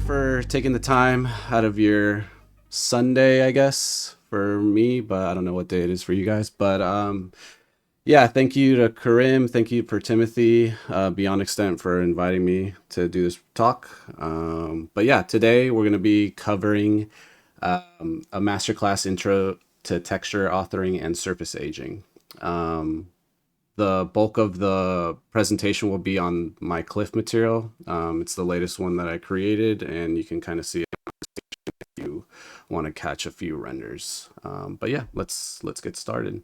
for taking the time out of your Sunday, I guess, for me, but I don't know what day it is for you guys. But yeah, thank you to Karim. Thank you for Timothy, Beyond Extent, for inviting me to do this talk. But yeah, today we're going to be covering a masterclass intro to texture authoring and surface aging. Um, the bulk of the presentation will be on my Cliff material. It's the latest one that I created, and you can kind of see it if you want to catch a few renders. But yeah, let's get started.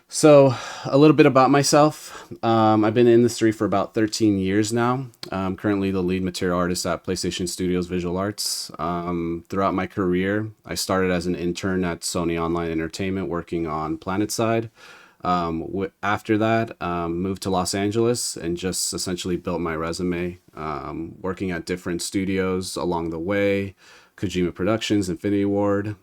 So a little bit about myself. I've been in the industry for about 13 years now. I'm currently the lead material artist at PlayStation Studios Visual Arts. Throughout my career, I started as an intern at Sony Online Entertainment working on PlanetSide. After that, moved to Los Angeles and just essentially built my resume, working at different studios along the way, Kojima Productions, Infinity Ward,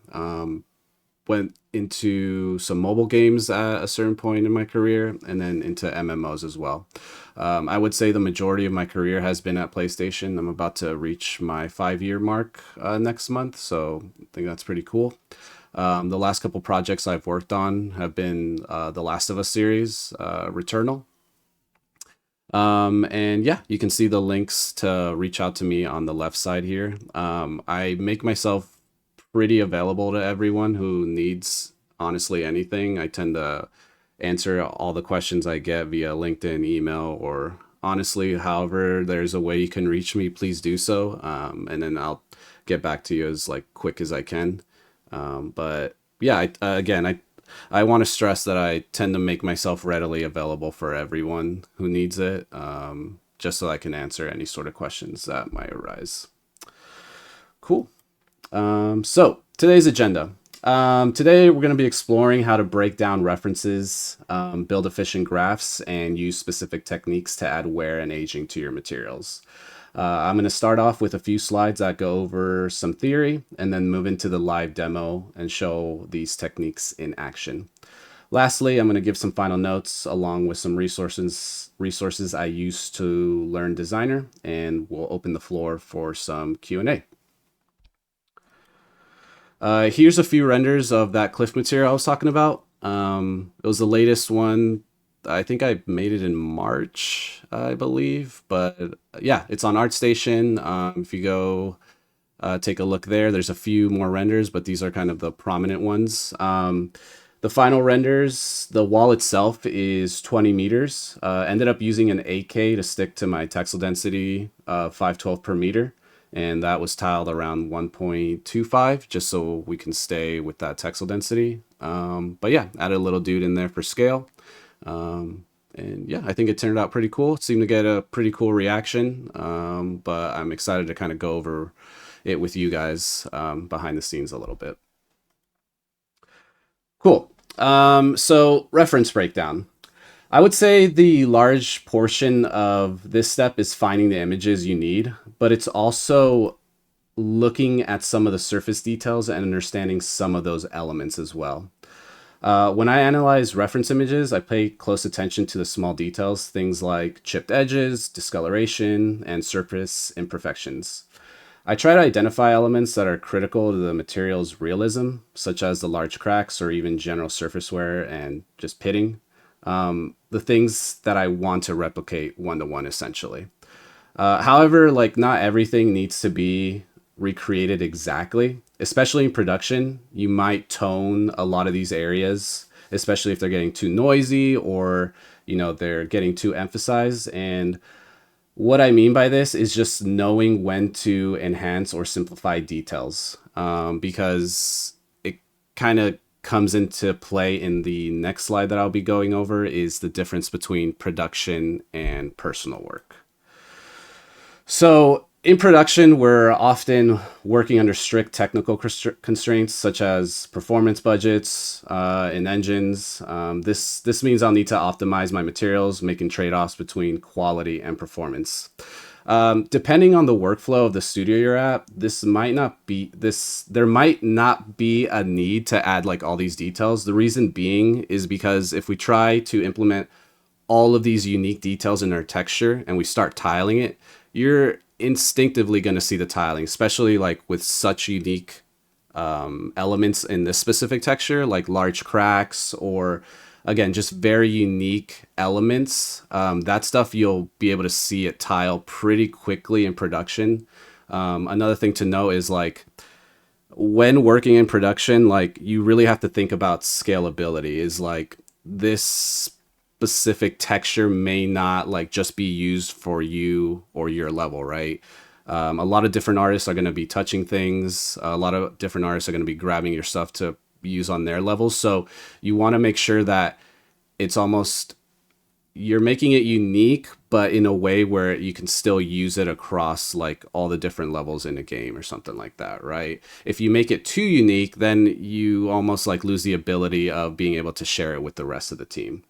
went into some mobile games at a certain point in my career, and then into MMOs as well. I would say the majority of my career has been at PlayStation. I'm about to reach my 5-year mark next month, so I think that's pretty cool. The last couple projects I've worked on have been the Last of Us series, Returnal. And yeah, you can see the links to reach out to me on the left side here. I make myself pretty available to everyone who needs honestly anything. I tend to answer all the questions I get via LinkedIn, email, or honestly, however there's a way you can reach me, please do so. And then I'll get back to you as like quick as I can. But yeah, I want to stress that I tend to make myself readily available for everyone who needs it, just so I can answer any sort of questions that might arise. Cool. So today's agenda. Today we're going to be exploring how to break down references, build efficient graphs, and use specific techniques to add wear and aging to your materials. I'm going to start off with a few slides that go over some theory and then move into the live demo and show these techniques in action. Lastly, I'm going to give some final notes along with some resources I use to learn Designer, and we'll open the floor for some Q&A. Here's a few renders of that Cliff material I was talking about. It was the latest one. I think I made it in March, I believe. But yeah, it's on ArtStation. If you go take a look there, there's a few more renders, but these are kind of the prominent ones. The final renders, the wall itself is 20 meters. Ended up using an 8K to stick to my texel density of 512 per meter. And that was tiled around 1.25 just so we can stay with that texel density. But yeah, added a little dude in there for scale. And yeah, I think it turned out pretty cool. It seemed to get a pretty cool reaction. But I'm excited to kind of go over it with you guys behind the scenes a little bit. Cool. So reference breakdown. I would say the large portion of this step is finding the images you need, but it's also looking at some of the surface details and understanding some of those elements as well. When I analyze reference images, I pay close attention to the small details, things like chipped edges, discoloration, and surface imperfections. I try to identify elements that are critical to the material's realism, such as the large cracks or even general surface wear and just pitting. The things that I want to replicate one-to-one essentially. However, like not everything needs to be recreated exactly, especially in production. You might tone a lot of these areas, especially if they're getting too noisy or, you know, they're getting too emphasized. And what I mean by this is just knowing when to enhance or simplify details, because it kind of comes into play in the next slide that I'll be going over is the difference between production and personal work. So in production, we're often working under strict technical constraints such as performance budgets in engines. This means I'll need to optimize my materials, making trade-offs between quality and performance. Depending on the workflow of the studio you're at, there might not be a need to add like all these details. The reason being is because if we try to implement all of these unique details in our texture and we start tiling it, you're instinctively going to see the tiling, especially like with such unique elements in this specific texture, like large cracks or again, just very unique elements. That stuff you'll be able to see it tile pretty quickly in production. Another thing to know is like when working in production, like you really have to think about scalability. Is like this specific texture may not like just be used for you or your level, right? A lot of different artists are going to be touching things. A lot of different artists are going to be grabbing your stuff to use on their levels. So you want to make sure that it's almost you're making it unique, but in a way where you can still use it across like all the different levels in a game or something like that, right? If you make it too unique, then you almost like lose the ability of being able to share it with the rest of the team.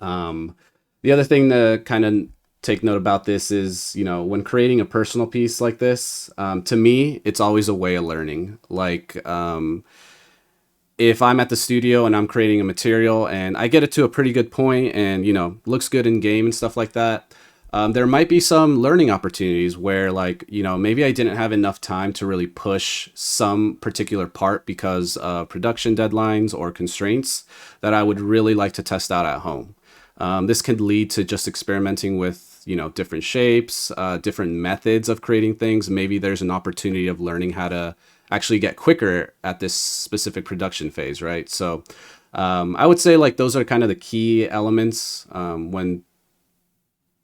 The other thing to kind of take note about this is, you know, when creating a personal piece like this, to me, it's always a way of learning. Like, if I'm at the studio and I'm creating a material and I get it to a pretty good point and, you know, looks good in game and stuff like that, there might be some learning opportunities where like, you know, maybe I didn't have enough time to really push some particular part because of production deadlines or constraints that I would really like to test out at home. This could lead to just experimenting with, you know, different shapes, different methods of creating things. Maybe there's an opportunity of learning how to actually get quicker at this specific production phase, right? So I would say like those are kind of the key elements when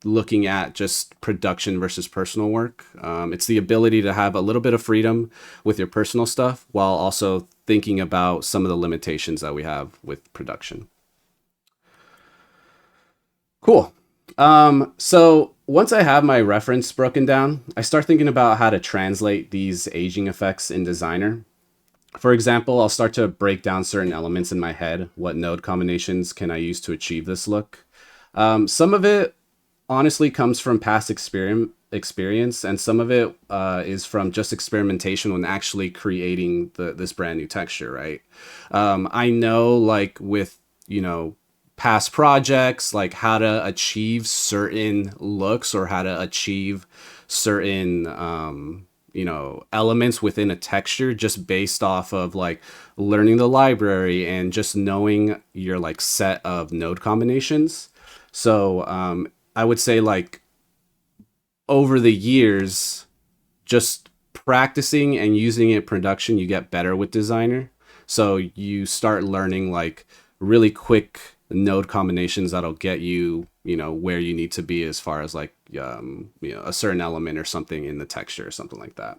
looking at just production versus personal work. It's the ability to have a little bit of freedom with your personal stuff while also thinking about some of the limitations that we have with production. Cool. So once I have my reference broken down, I start thinking about how to translate these aging effects in Designer. For example, I'll start to break down certain elements in my head. What node combinations can I use to achieve this look? Some of it honestly comes from past experience, and some of it is from just experimentation when actually creating this brand new texture, right? I know, like with, you know, past projects, like how to achieve certain looks or how to achieve certain you know, elements within a texture just based off of like learning the library and just knowing your like set of node combinations. So I would say like over the years, just practicing and using it in production, you get better with Designer. So you start learning like really quick node combinations that'll get you, you know, where you need to be as far as like, you know, a certain element or something in the texture or something like that.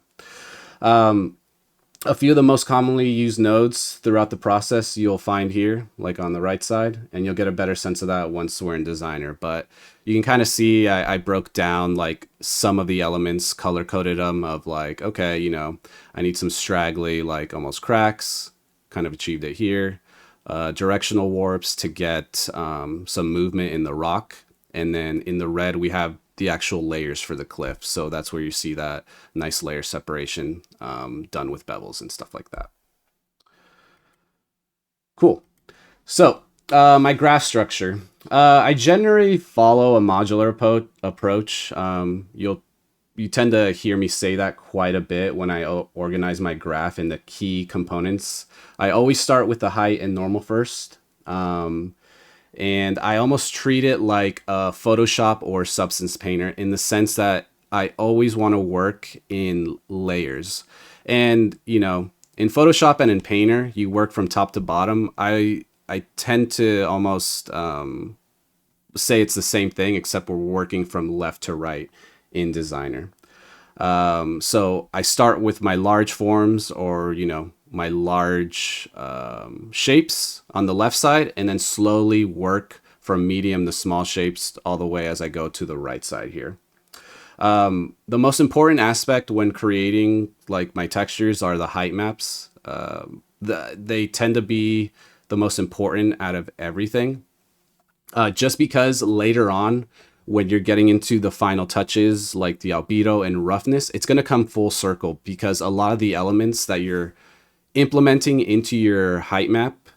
A few of the most commonly used nodes throughout the process you'll find here, like on the right side, and you'll get a better sense of that once we're in Designer. But you can kind of see I broke down like some of the elements, color coded them of like, okay, you know, I need some straggly, like almost cracks, kind of achieved it here. Directional warps to get some movement in the rock. And then in the red, we have the actual layers for the cliff. So that's where you see that nice layer separation done with bevels and stuff like that. Cool. So my graph structure. I generally follow a modular approach. You tend to hear me say that quite a bit when I organize my graph into key components. I always start with the height and normal first. And I almost treat it like a Photoshop or Substance Painter in the sense that I always want to work in layers. And, you know, in Photoshop and in Painter, you work from top to bottom. I tend to almost say it's the same thing, except we're working from left to right in Designer. So I start with my large forms or, you know, my large shapes on the left side and then slowly work from medium to small shapes all the way as I go to the right side here. The most important aspect when creating like my textures are the height maps. They tend to be the most important out of everything. Just because later on, when you're getting into the final touches like the albedo and roughness, it's going to come full circle because a lot of the elements that you're implementing into your height map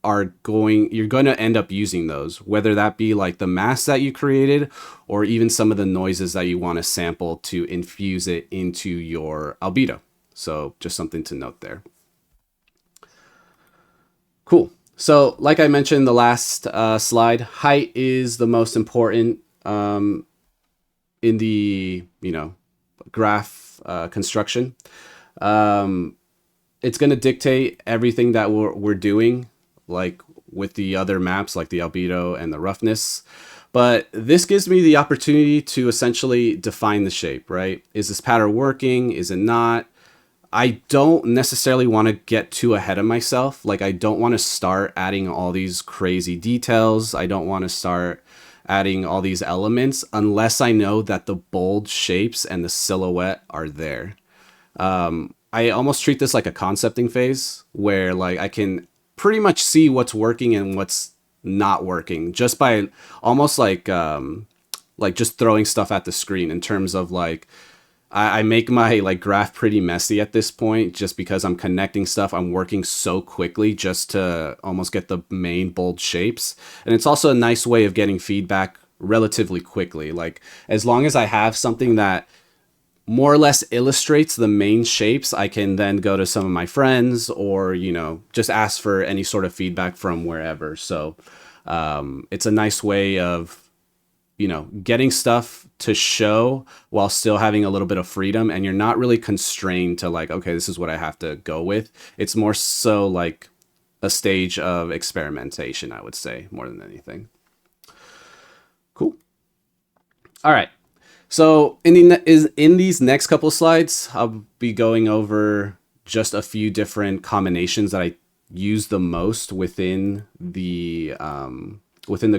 you're going to end up using those, whether that be like the mask that you created or even some of the noises that you want to sample to infuse it into your albedo. So just something to note there. Cool. So like I mentioned in the last slide, height is the most important in the, graph construction. It's going to dictate everything that we're doing, like with the other maps, like the albedo and the roughness. But this gives me the opportunity to essentially define the shape, right? Is this pattern working? Is it not? I don't necessarily want to get too ahead of myself. Like, I don't want to start adding all these crazy details. I don't want to start adding all these elements unless I know that the bold shapes and the silhouette are there. I almost treat this like a concepting phase where like I can pretty much see what's working and what's not working just by almost like just throwing stuff at the screen in terms of like I make my like graph pretty messy at this point just because I'm connecting stuff. I'm working so quickly just to almost get the main bold shapes. And it's also a nice way of getting feedback relatively quickly. Like as long as I have something that more or less illustrates the main shapes, I can then go to some of my friends or, just ask for any sort of feedback from wherever. So it's a nice way of, getting stuff to show while still having a little bit of freedom. And you're not really constrained to like, okay, this is what I have to go with. It's more so like a stage of experimentation, I would say, more than anything. Cool. All right. So in these next couple slides, I'll be going over just a few different combinations that I use the most within the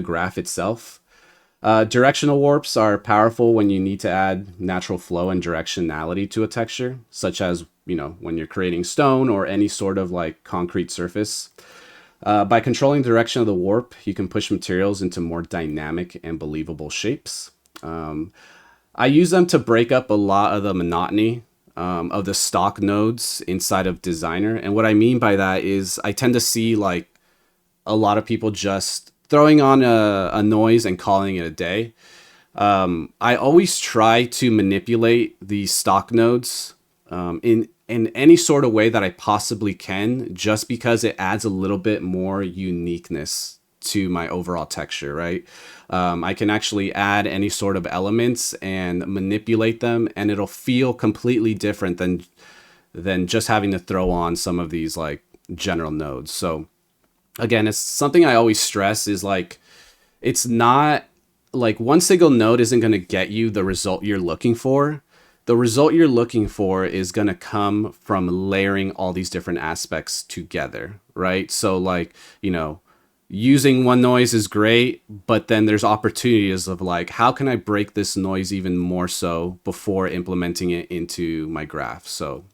graph itself. Directional warps are powerful when you need to add natural flow and directionality to a texture, such as when you're creating stone or any sort of like concrete surface. By controlling the direction of the warp, you can push materials into more dynamic and believable shapes. I use them to break up a lot of the monotony of the stock nodes inside of Designer. And what I mean by that is I tend to see like a lot of people just throwing on a noise and calling it a day. I always try to manipulate the stock nodes in any sort of way that I possibly can, just because it adds a little bit more uniqueness to my overall texture, right? I can actually add any sort of elements and manipulate them, and it'll feel completely different than just having to throw on some of these like general nodes. So again, it's something I always stress is like, it's not like one single node isn't going to get you the result you're looking for. The result you're looking for is going to come from layering all these different aspects together, right? So like, using one noise is great, but then there's opportunities of like, how can I break this noise even more so before implementing it into my graph? So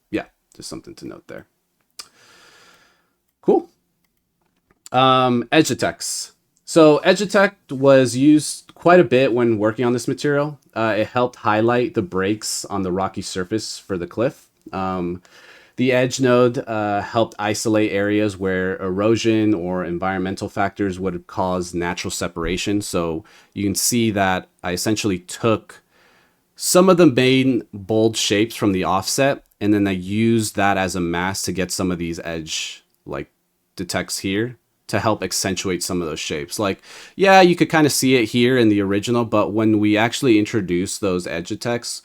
yeah, just something to note there. Cool. Edge detects. So edge detect was used quite a bit when working on this material. It helped highlight the breaks on the rocky surface for the cliff. The edge node helped isolate areas where erosion or environmental factors would cause natural separation. So you can see that I essentially took some of the main bold shapes from the offset, and then I used that as a mask to get some of these edge like detects here to help accentuate some of those shapes. Like, yeah, you could kind of see it here in the original, but when we actually introduce those edge detects,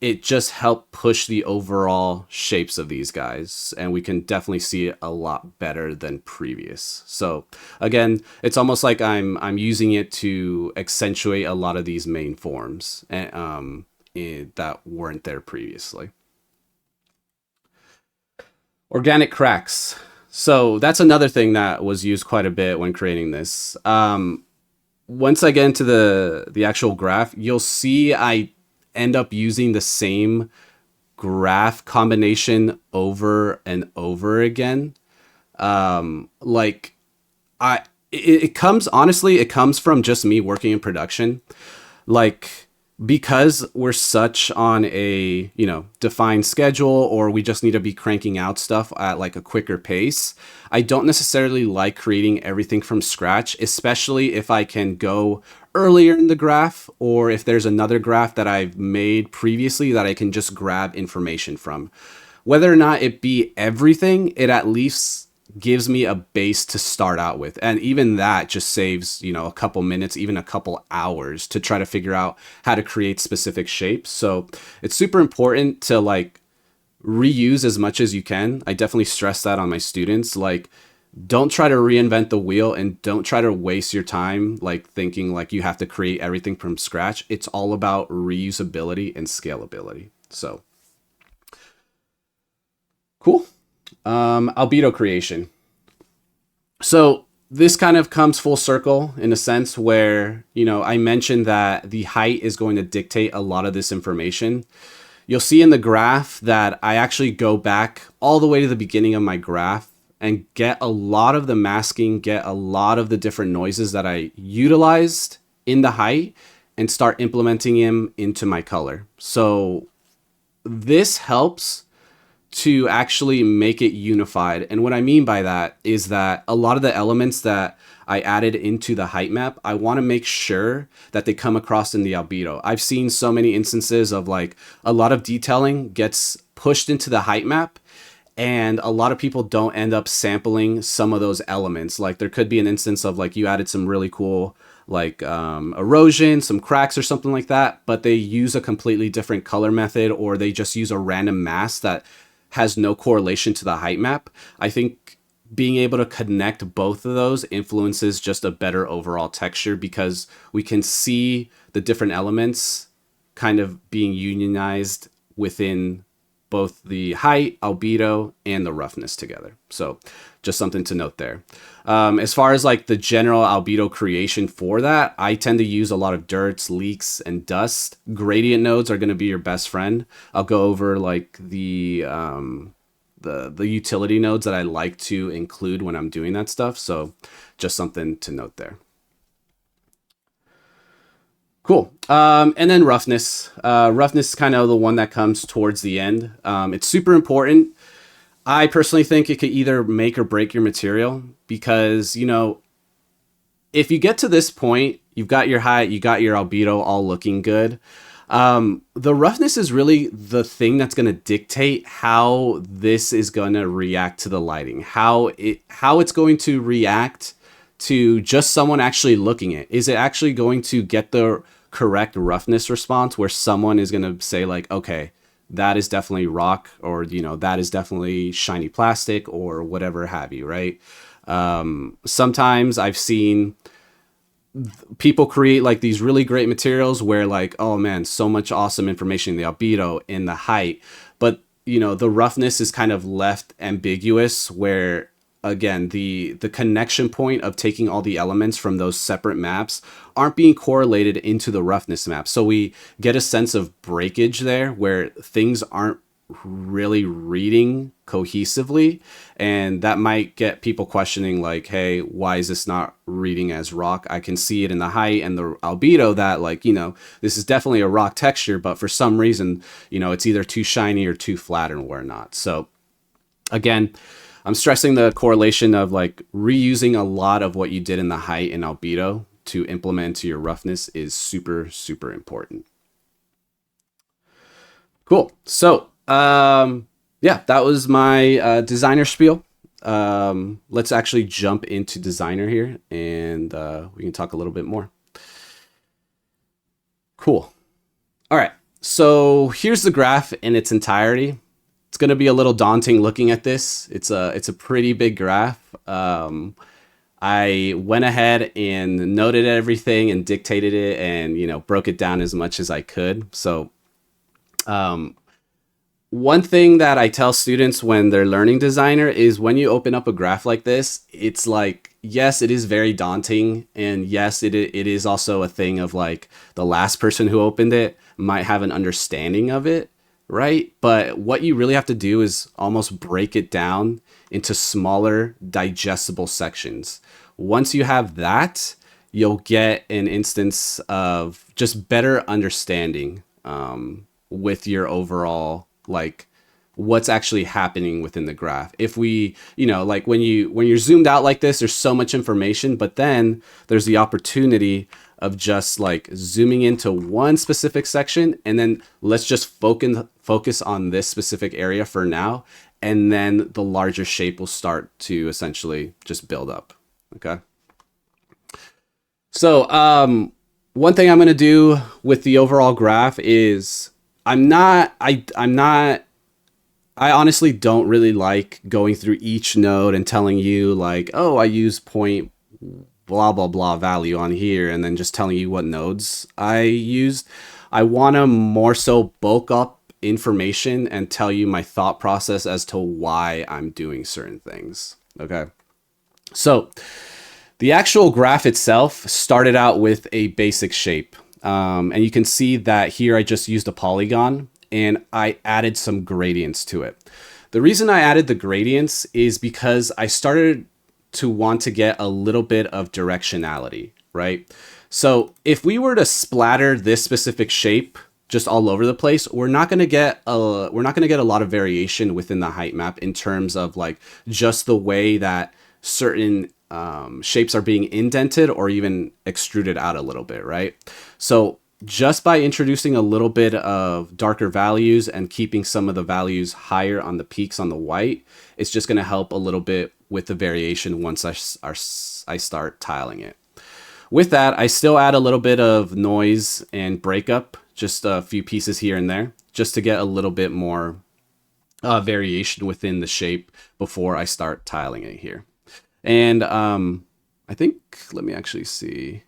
it just helped push the overall shapes of these guys, and we can definitely see it a lot better than previous. So again, it's almost like I'm using it to accentuate a lot of these main forms that weren't there previously. Organic cracks. So that's another thing that was used quite a bit when creating this. Once I get into the actual graph, you'll see I end up using the same graph combination over and over again. Like it comes, honestly, it comes from just me working in production. Like because we're such on a, defined schedule, or we just need to be cranking out stuff at like a quicker pace, I don't necessarily like creating everything from scratch, especially if I can go earlier in the graph, or if there's another graph that I've made previously that I can just grab information from. Whether or not it be everything, it at least gives me a base to start out with. And even that just saves, a couple minutes, even a couple hours to try to figure out how to create specific shapes. So it's super important to like reuse as much as you can. I definitely stress that on my students. Like, don't try to reinvent the wheel, and don't try to waste your time like thinking like you have to create everything from scratch. It's all about reusability and scalability. So cool. Albedo creation. So this kind of comes full circle in a sense where, I mentioned that the height is going to dictate a lot of this information. You'll see in the graph that I actually go back all the way to the beginning of my graph and get a lot of the masking, get a lot of the different noises that I utilized in the height, and start implementing them into my color. So this helps to actually make it unified. And what I mean by that is that a lot of the elements that I added into the height map, I want to make sure that they come across in the albedo. I've seen so many instances of like a lot of detailing gets pushed into the height map, and a lot of people don't end up sampling some of those elements. Like there could be an instance of like you added some really cool like erosion, some cracks or something like that, but they use a completely different color method, or they just use a random mask that has no correlation to the height map. I think being able to connect both of those influences just a better overall texture, because we can see the different elements kind of being unionized within both the height, albedo, and the roughness together. So just something to note there. As far as like the general albedo creation for that, I tend to use a lot of dirts, leaks, and dust. Gradient nodes are going to be your best friend. I'll go over like the utility nodes that I like to include when I'm doing that stuff. So just something to note there. Cool. And then roughness. Roughness is kind of the one that comes towards the end. It's super important. I personally think it could either make or break your material, because, if you get to this point, you've got your height, you got your albedo all looking good. The roughness is really the thing that's going to dictate how this is going to react to the lighting, how it's going to react to just someone actually looking at it. Is it actually going to get the correct roughness response where someone is going to say like, okay, that is definitely rock, or, that is definitely shiny plastic, or whatever have you, right? Sometimes I've seen people create like these really great materials where like, oh man, so much awesome information in the albedo, in the height, but the roughness is kind of left ambiguous, where again, the connection point of taking all the elements from those separate maps aren't being correlated into the roughness map. So we get a sense of breakage there where things aren't really reading cohesively, and that might get people questioning like, hey, why is this not reading as rock? I can see it in the height and the albedo that like, this is definitely a rock texture, but for some reason, it's either too shiny or too flat or whatnot. So again, I'm stressing the correlation of like reusing a lot of what you did in the height and albedo to implement into your roughness is super, super important. Cool. So, yeah, that was my designer spiel. Let's actually jump into designer here, and we can talk a little bit more. Cool. All right. So here's the graph in its entirety. It's going to be a little daunting looking at this. It's a pretty big graph. I went ahead and noted everything and dictated it, and broke it down as much as I could. So one thing that I tell students when they're learning designer is when you open up a graph like this, it's like, yes, it is very daunting. And yes, it is also a thing of like the last person who opened it might have an understanding of it, right? But what you really have to do is almost break it down into smaller digestible sections. Once you have that, you'll get an instance of just better understanding with your overall, like, what's actually happening within the graph. If we, like when you're zoomed out like this, there's so much information, but then there's the opportunity of just like zooming into one specific section, and then let's just focus on this specific area for now, and then the larger shape will start to essentially just build up. Okay. So one thing I'm going to do with the overall graph is I honestly don't really like going through each node and telling you like, oh, I use point blah, blah, blah value on here, and then just telling you what nodes I used. I want to more so bulk up information and tell you my thought process as to why I'm doing certain things. Okay. So the actual graph itself started out with a basic shape. And you can see that here I just used a polygon and I added some gradients to it. The reason I added the gradients is because I started to want to get a little bit of directionality, right? So if we were to splatter this specific shape just all over the place, we're not going to get a lot of variation within the height map in terms of like just the way that certain shapes are being indented or even extruded out a little bit, right? So just by introducing a little bit of darker values and keeping some of the values higher on the peaks on the white, it's just going to help a little bit with the variation once I start tiling it. With that, I still add a little bit of noise and breakup, just a few pieces here and there, just to get a little bit more variation within the shape before I start tiling it here. And I think, let me actually see.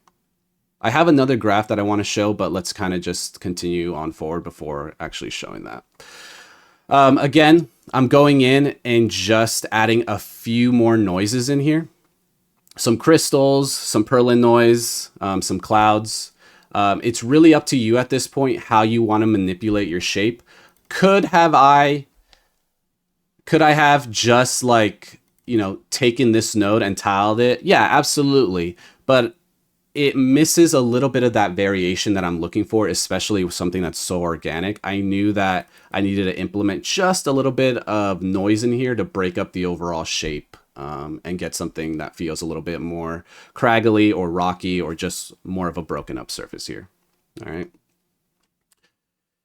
I have another graph that I want to show, but let's kind of just continue on forward before actually showing that. Again, I'm going in and just adding a few more noises in here. Some crystals, some Perlin noise, some clouds. It's really up to you at this point how you want to manipulate your shape. Could I have just like, taken this node and tiled it? Yeah, absolutely. But it misses a little bit of that variation that I'm looking for, especially with something that's so organic. I knew that I needed to implement just a little bit of noise in here to break up the overall shape and get something that feels a little bit more craggly or rocky or just more of a broken up surface here. All right.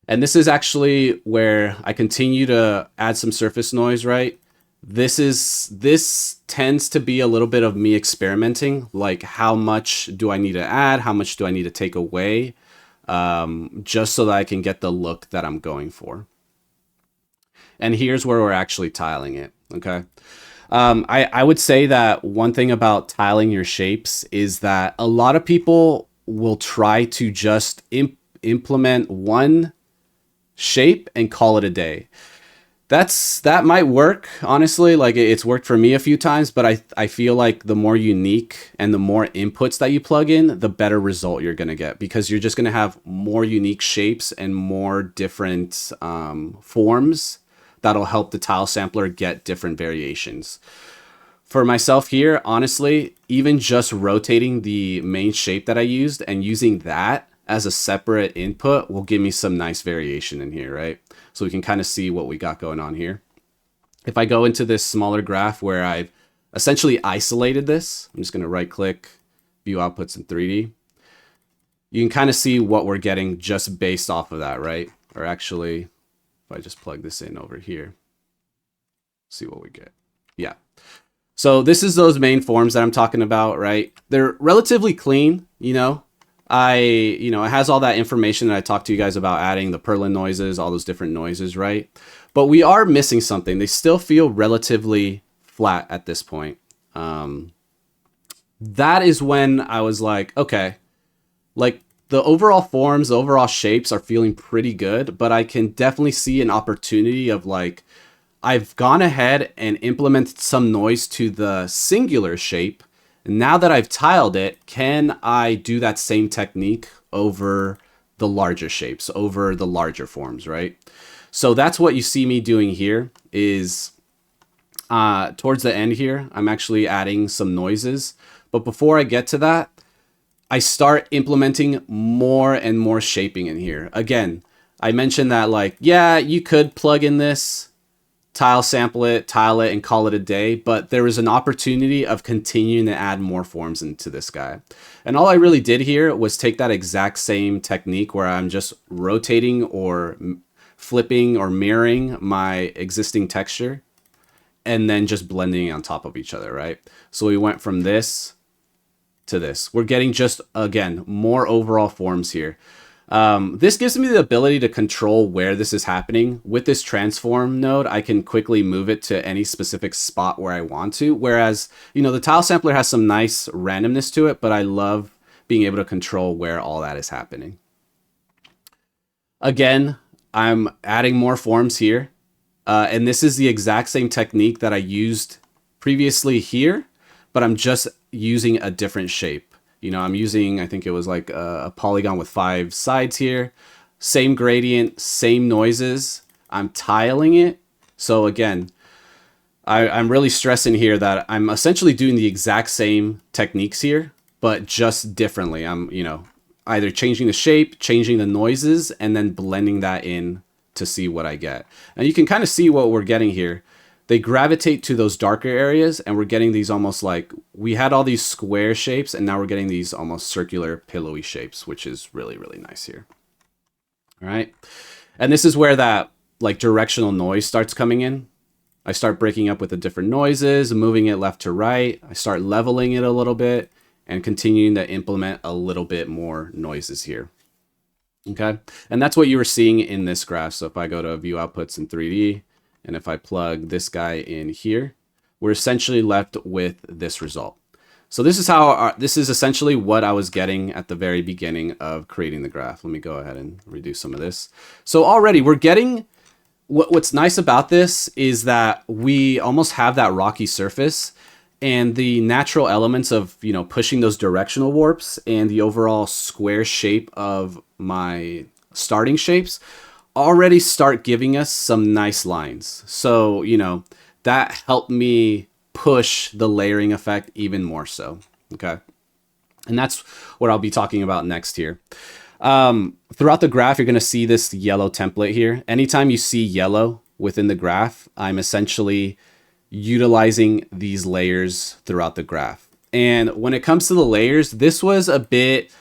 And this is actually where I continue to add some surface noise, right? This tends to be a little bit of me experimenting, like how much do I need to add? How much do I need to take away? Just so that I can get the look that I'm going for. And here's where we're actually tiling it, okay? I would say that one thing about tiling your shapes is that a lot of people will try to just implement one shape and call it a day. That might work, honestly. Like it's worked for me a few times, but I feel like the more unique and the more inputs that you plug in, the better result you're going to get, because you're just going to have more unique shapes and more different forms that'll help the tile sampler get different variations. For myself here, honestly, even just rotating the main shape that I used and using that as a separate input will give me some nice variation in here, right? So we can kind of see what we got going on here. If I go into this smaller graph where I've essentially isolated this, I'm just going to right click, view outputs in 3D. You can kind of see what we're getting just based off of that, right? Or actually, if I just plug this in over here, see what we get. Yeah. So this is those main forms that I'm talking about, right? They're relatively clean, it has all that information that I talked to you guys about, adding the Perlin noises, all those different noises, right? But we are missing something. They still feel relatively flat at this point. That is when I was like, okay, like the overall forms, the overall shapes are feeling pretty good, but I can definitely see an opportunity of like, I've gone ahead and implemented some noise to the singular shape. Now that I've tiled it, can I do that same technique over the larger shapes, over the larger forms, right? So that's what you see me doing here is towards the end here, I'm actually adding some noises. But before I get to that, I start implementing more and more shaping in here. Again, I mentioned that like, yeah, you could plug in this, tile sample it, tile it, and call it a day, but there was an opportunity of continuing to add more forms into this guy. And all I really did here was take that exact same technique where I'm just rotating or flipping or mirroring my existing texture and then just blending on top of each other, right? So we went from this to this. We're getting just, again, more overall forms here. This gives me the ability to control where this is happening. With this transform node, I can quickly move it to any specific spot where I want to. Whereas, you know, the tile sampler has some nice randomness to it, but I love being able to control where all that is happening. Again, I'm adding more forms here. And this is the exact same technique that I used previously here, but I'm just using a different shape. You know, I'm using, I think it was like a polygon with 5 sides here. Same gradient, same noises. I'm tiling it. So again, I'm really stressing here that I'm essentially doing the exact same techniques here, but just differently. I'm, you know, either changing the shape, changing the noises, and then blending that in to see what I get. And you can kind of see what we're getting here. They gravitate to those darker areas, and we're getting these almost like, we had all these square shapes, and now we're getting these almost circular pillowy shapes, which is really, really nice here. All right. And this is where that like directional noise starts coming in. I start breaking up with the different noises, moving it left to right. I start leveling it a little bit and continuing to implement a little bit more noises here. Okay. And that's what you were seeing in this graph. So if I go to view outputs in 3D, and if I plug this guy in here, we're essentially left with this result. So this is how this is essentially what I was getting at the very beginning of creating the graph. Let me go ahead and reduce some of this. So already we're getting, what's nice about this is that we almost have that rocky surface, and the natural elements of, you know, pushing those directional warps and the overall square shape of my starting shapes already start giving us some nice lines. So, you know, that helped me push the layering effect even more so. Okay. And that's what I'll be talking about next here. Throughout the graph, you're going to see this yellow template here. Anytime you see yellow within the graph, I'm essentially utilizing these layers throughout the graph. And when it comes to the layers, this was a bit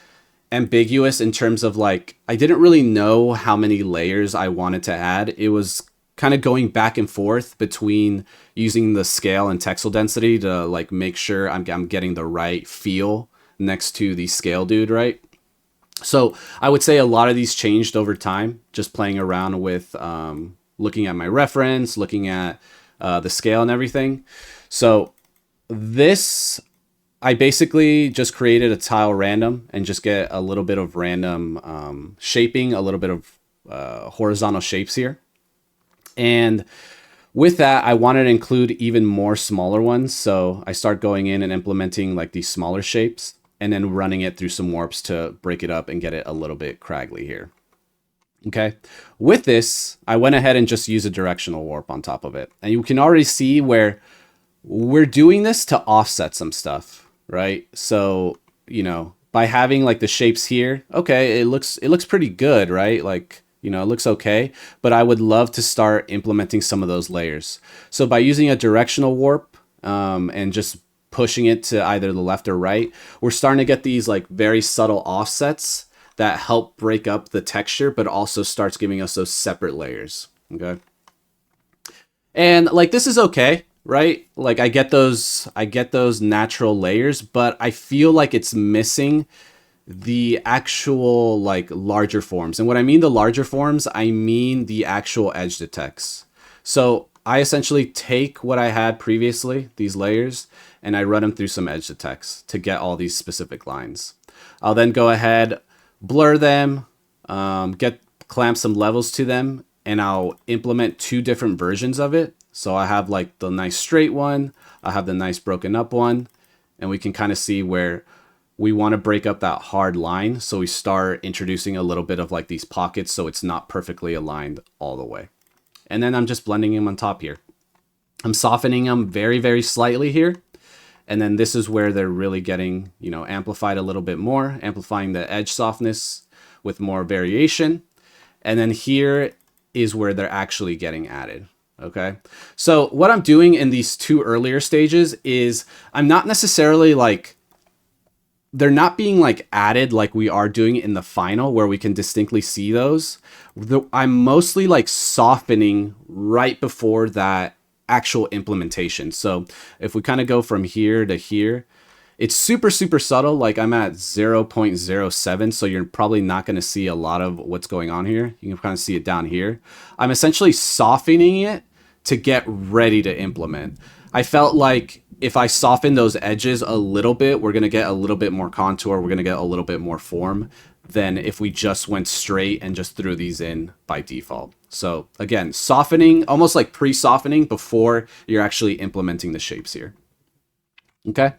ambiguous in terms of like, I didn't really know how many layers I wanted to add. It was kind of going back and forth between using the scale and texel density to like make sure I'm getting the right feel next to the scale dude, right? So I would say a lot of these changed over time, just playing around with looking at my reference, looking at the scale and everything. So this, I basically just created a tile random and just get a little bit of random shaping, a little bit of horizontal shapes here. And with that, I wanted to include even more smaller ones. So I start going in and implementing like these smaller shapes and then running it through some warps to break it up and get it a little bit craggly here. Okay. With this, I went ahead and just used a directional warp on top of it. And you can already see where we're doing this to offset some stuff, right? So, you know, by having like the shapes here, okay, it looks pretty good, right? Like, you know, it looks okay, but I would love to start implementing some of those layers. So by using a directional warp and just pushing it to either the left or right, we're starting to get these like very subtle offsets that help break up the texture, but also starts giving us those separate layers. Okay. And like, this is okay, right? Like I get those natural layers, but I feel like it's missing the actual like larger forms. And when I mean the larger forms, I mean the actual edge detects. So I essentially take what I had previously, these layers, and I run them through some edge detects to get all these specific lines. I'll then go ahead, blur them, clamp some levels to them, and I'll implement 2 different versions of it. So I have like the nice straight one, I have the nice broken up one, and we can kind of see where we want to break up that hard line. So we start introducing a little bit of like these pockets so it's not perfectly aligned all the way. And then I'm just blending them on top here. I'm softening them very, very slightly here. And then this is where they're really getting, amplified a little bit more, amplifying the edge softness with more variation. And then here is where they're actually getting added. Okay. So what I'm doing in these two earlier stages is I'm not necessarily like, they're not being like added like we are doing in the final where we can distinctly see those. I'm mostly like softening right before that actual implementation. So if we kind of go from here to here, it's super, super subtle. Like I'm at 0.07. So you're probably not going to see a lot of what's going on here. You can kind of see it down here. I'm essentially softening it to get ready to implement. I felt like if I soften those edges a little bit, we're going to get a little bit more contour. We're going to get a little bit more form than if we just went straight and just threw these in by default. So again, softening, almost like pre-softening before you're actually implementing the shapes here. Okay.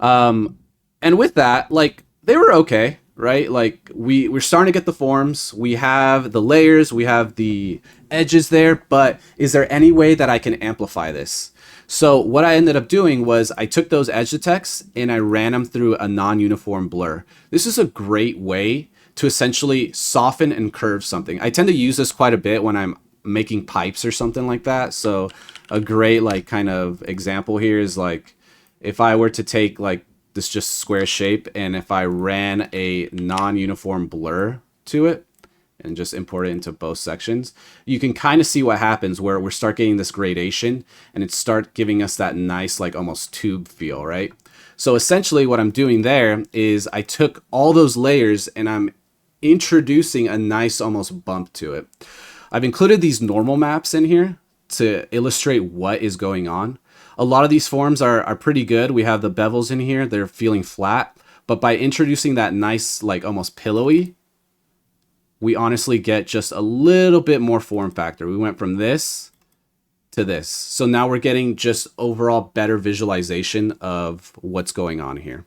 And with that, like they were okay, right? Like we're starting to get the forms. We have the layers, we have the edges there, but is there any way that I can amplify this? So what I ended up doing was I took those edge detects and I ran them through a non-uniform blur. This is a great way to essentially soften and curve something. I tend to use this quite a bit when I'm making pipes or something like that. So a great like kind of example here is like, if I were to take like this just square shape and if I ran a non-uniform blur to it and just import it into both sections, you can kind of see what happens where we start getting this gradation and it start giving us that nice like almost tube feel, right? So essentially what I'm doing there is I took all those layers and I'm introducing a nice almost bump to it. I've included these normal maps in here to illustrate what is going on. A lot of these forms are pretty good. We have the bevels in here. They're feeling flat. But by introducing that nice, like almost pillowy, we honestly get just a little bit more form factor. We went from this to this. So now we're getting just overall better visualization of what's going on here.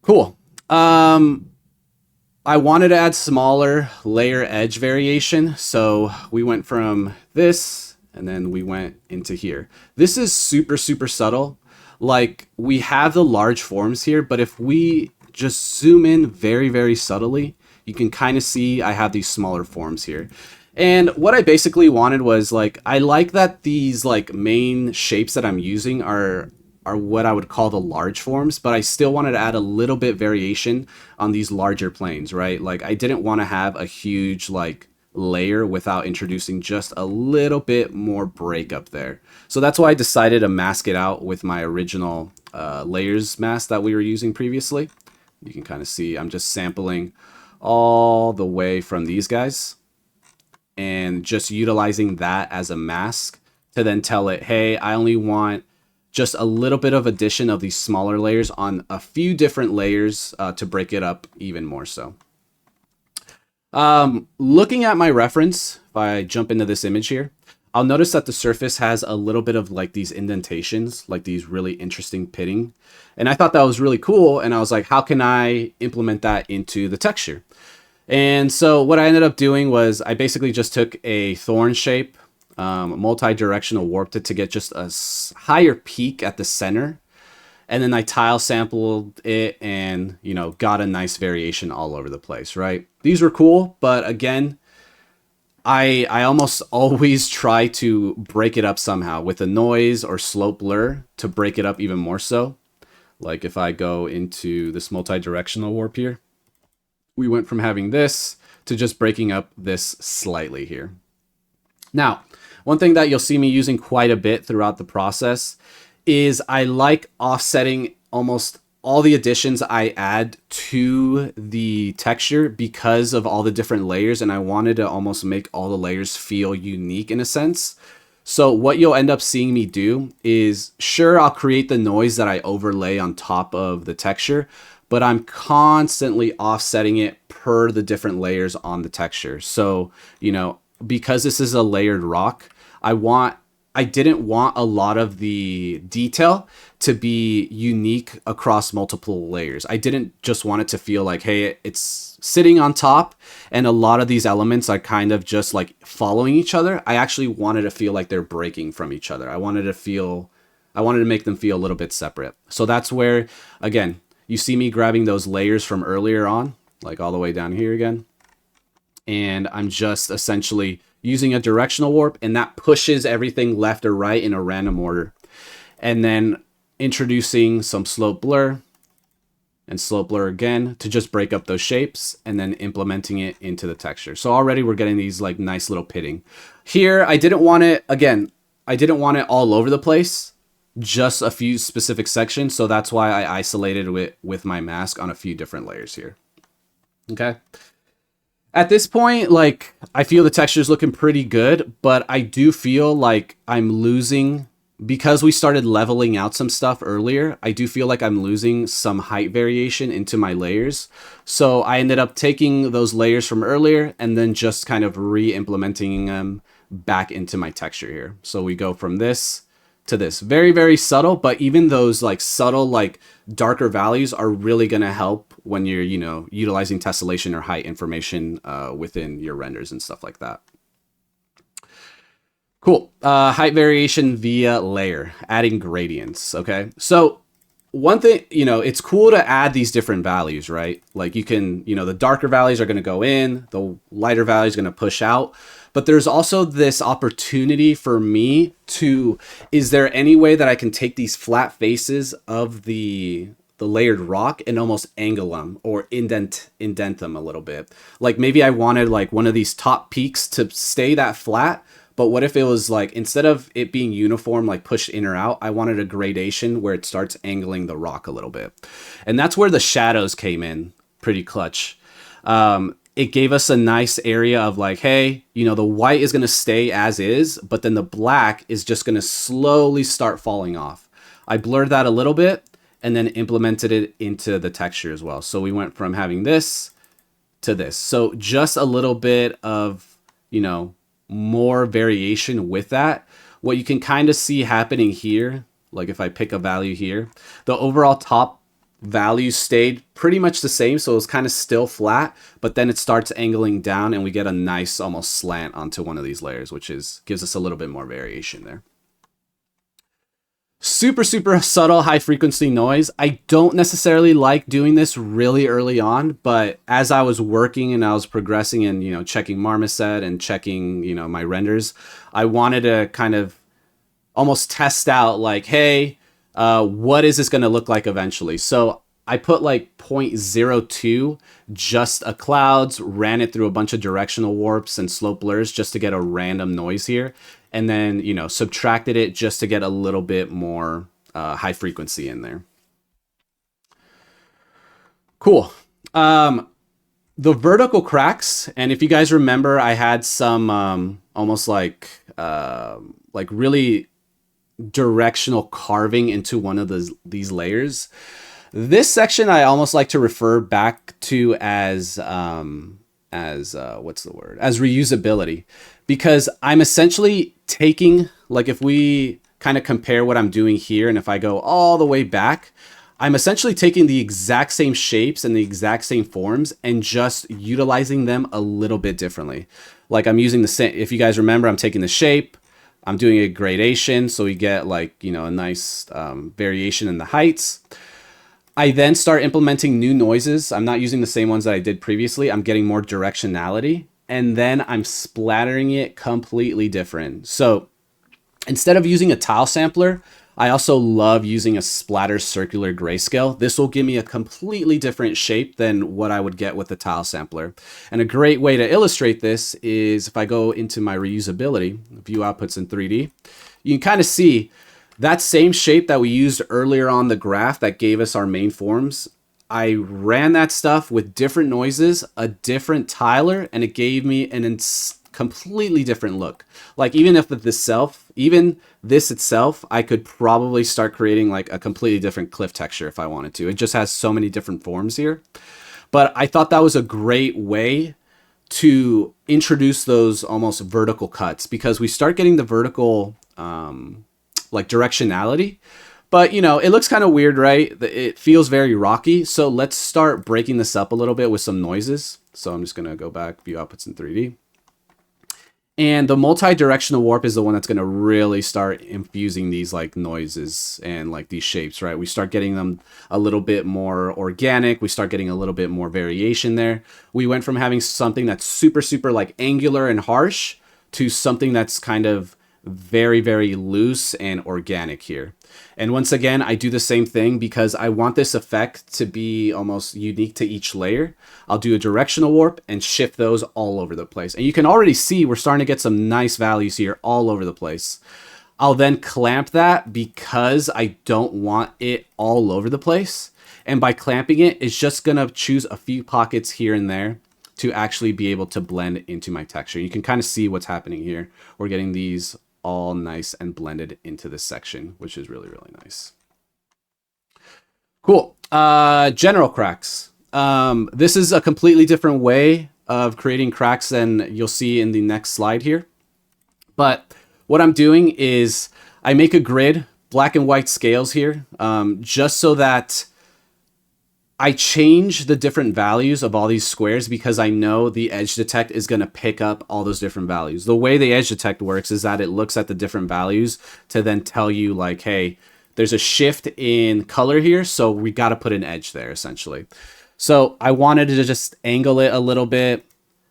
Cool. I wanted to add smaller layer edge variation. So we went from this and then we went into here. This is super, super subtle. Like we have the large forms here, but if we just zoom in very, very subtly, you can kind of see I have these smaller forms here. And what I basically wanted was like, I like that these like main shapes that I'm using are what I would call the large forms, but I still wanted to add a little bit variation on these larger planes, right? Like I didn't want to have a huge like layer without introducing just a little bit more breakup there. So that's why I decided to mask it out with my original layers mask that we were using previously. You can kind of see I'm just sampling all the way from these guys and just utilizing that as a mask to then tell it, hey, I only want just a little bit of addition of these smaller layers on a few different layers to break it up even more so. Looking at my reference, if I jump into this image here, I'll notice that the surface has a little bit of like these indentations, like these really interesting pitting. And I thought that was really cool. And I was like, how can I implement that into the texture? And so what I ended up doing was I basically just took a thorn shape, multi-directional warped it to get just a higher peak at the center. And then I tile sampled it and, got a nice variation all over the place, right? These were cool, but again, I almost always try to break it up somehow with a noise or slope blur to break it up even more so. Like if I go into this multi-directional warp here, we went from having this to just breaking up this slightly here. Now, one thing that you'll see me using quite a bit throughout the process is I like offsetting almost all the additions I add to the texture because of all the different layers, and I wanted to almost make all the layers feel unique in a sense. So what you'll end up seeing me do is, sure, I'll create the noise that I overlay on top of the texture, but I'm constantly offsetting it per the different layers on the texture. So, because this is a layered rock, I didn't want a lot of the detail to be unique across multiple layers. I didn't just want it to feel like, hey, it's sitting on top and a lot of these elements are kind of just like following each other. I actually wanted to feel like they're breaking from each other. I wanted to feel I wanted to make them feel a little bit separate. So that's where, again, you see me grabbing those layers from earlier on, like all the way down here again. And I'm just essentially using a directional warp, and that pushes everything left or right in a random order. And then introducing some slope blur and slope blur again to just break up those shapes, and then implementing it into the texture. So already we're getting these like nice little pitting. Here, I didn't want it, again, I didn't want it all over the place, just a few specific sections. So that's why I isolated it with my mask on a few different layers here. Okay. At this point, like, I feel the texture is looking pretty good, but I do feel like I'm losing, because we started leveling out some stuff earlier, I do feel like I'm losing some height variation into my layers. So I ended up taking those layers from earlier and then just kind of re-implementing them back into my texture here. So we go from this to this. Very, very subtle, but even those like subtle, like darker values are really going to help when you're, you know, utilizing tessellation or height information within your renders and stuff like that. Cool. Height variation via layer, adding gradients. Okay. So one thing, you know, it's cool to add these different values, right? Like you can, you know, the darker values are going to go in, the lighter values are going to push out. But there's also this opportunity for me to, is there any way that I can take these flat faces of the layered rock and almost angle them or indent them a little bit? Like maybe I wanted like one of these top peaks to stay that flat, but what if it was like, instead of it being uniform, like pushed in or out, I wanted a gradation where it starts angling the rock a little bit. And that's where the shadows came in pretty clutch. It gave us a nice area of like, hey, you know, the white is going to stay as is, but then the black is just going to slowly start falling off. I blurred that a little bit and then implemented it into the texture as well. So we went from having this to this. So just a little bit of, you know, more variation with that. What you can kind of see happening here, like if I pick a value here, the overall top value stayed pretty much the same, so it was kind of still flat, but then it starts angling down and we get a nice almost slant onto one of these layers, which is gives us a little bit more variation there. Super subtle high frequency noise. I don't necessarily like doing this really early on, but as I was working and I was progressing and, you know, checking Marmoset and checking, you know, my renders, I wanted to kind of almost test out like, hey, what is this going to look like eventually? So I put like 0.02, just a clouds, ran it through a bunch of directional warps and slope blurs just to get a random noise here. And then, you know, subtracted it just to get a little bit more high frequency in there. Cool. The vertical cracks, and if you guys remember, I had some almost like really directional carving into one of these layers. This section I almost like to refer back to as what's the word? As reusability, because I'm essentially taking, like if we kind of compare what I'm doing here, and if I go all the way back, I'm essentially taking the exact same shapes and the exact same forms and just utilizing them a little bit differently. Like I'm using the same, if you guys remember, I'm taking the shape, I'm doing a gradation, so we get like, you know, a nice variation in the heights. I then start implementing new noises. I'm not using the same ones that I did previously. I'm getting more directionality, and then I'm splattering it completely different. So instead of using a tile sampler, I also love using a splatter circular grayscale. This will give me a completely different shape than what I would get with a tile sampler. And a great way to illustrate this is if I go into my reusability, view outputs in 3D, you can kind of see that same shape that we used earlier on the graph that gave us our main forms. I ran that stuff with different noises, a different tiler, and it gave me an completely different look. Like even if even this itself, I could probably start creating like a completely different cliff texture if I wanted to. It just has so many different forms here. But I thought that was a great way to introduce those almost vertical cuts, because we start getting the vertical like directionality. But, you know, it looks kind of weird, right? It feels very rocky. So let's start breaking this up a little bit with some noises. So I'm just going to go back, view outputs in 3D. And the multi-directional warp is the one that's going to really start infusing these like noises and like these shapes, right? We start getting them a little bit more organic. We start getting a little bit more variation there. We went from having something that's super, super like angular and harsh to something that's kind of very, very loose and organic here. And once again, I do the same thing because I want this effect to be almost unique to each layer. I'll do a directional warp and shift those all over the place. And you can already see we're starting to get some nice values here all over the place. I'll then clamp that because I don't want it all over the place. And by clamping it, it's just going to choose a few pockets here and there to actually be able to blend into my texture. You can kind of see what's happening here. We're getting these all nice and blended into this section, which is really, really nice. Cool. General cracks. This is a completely different way of creating cracks than you'll see in the next slide here. But what I'm doing is I make a grid, black and white scales here, just so that I change the different values of all these squares because I know the edge detect is going to pick up all those different values. The way the edge detect works is that it looks at the different values to then tell you like, hey, there's a shift in color here, so we got to put an edge there essentially. So I wanted to just angle it a little bit,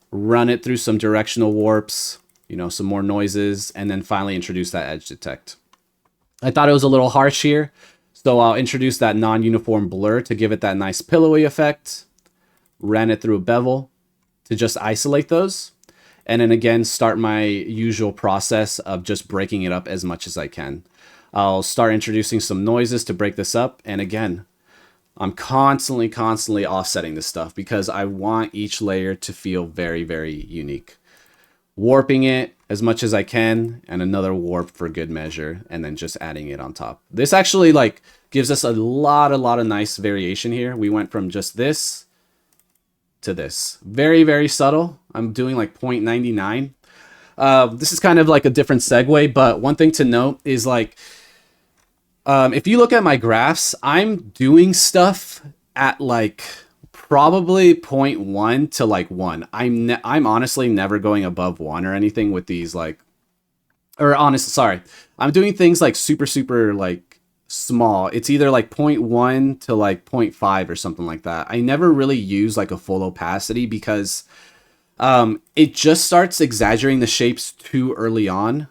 run it through some directional warps, you know, some more noises, and then finally introduce that edge detect. I thought it was a little harsh here. So I'll introduce that non-uniform blur to give it that nice pillowy effect. Ran it through a bevel to just isolate those. And then again, start my usual process of just breaking it up as much as I can. I'll start introducing some noises to break this up. And again, I'm constantly offsetting this stuff because I want each layer to feel very, very unique. Warping it as much as I can, and another warp for good measure, and then just adding it on top. This actually like gives us a lot of nice variation here. We went from just this to this. Very, very subtle. I'm doing like 0.99. This is kind of like a different segue, but one thing to note is like, if you look at my graphs, I'm doing stuff at like probably 0.1 to like 1. I'm honestly never going above 1 or anything with these like, or honestly, sorry. I'm doing things like super like small. It's either like 0.1 to like 0.5 or something like that. I never really use like a full opacity because it just starts exaggerating the shapes too early on.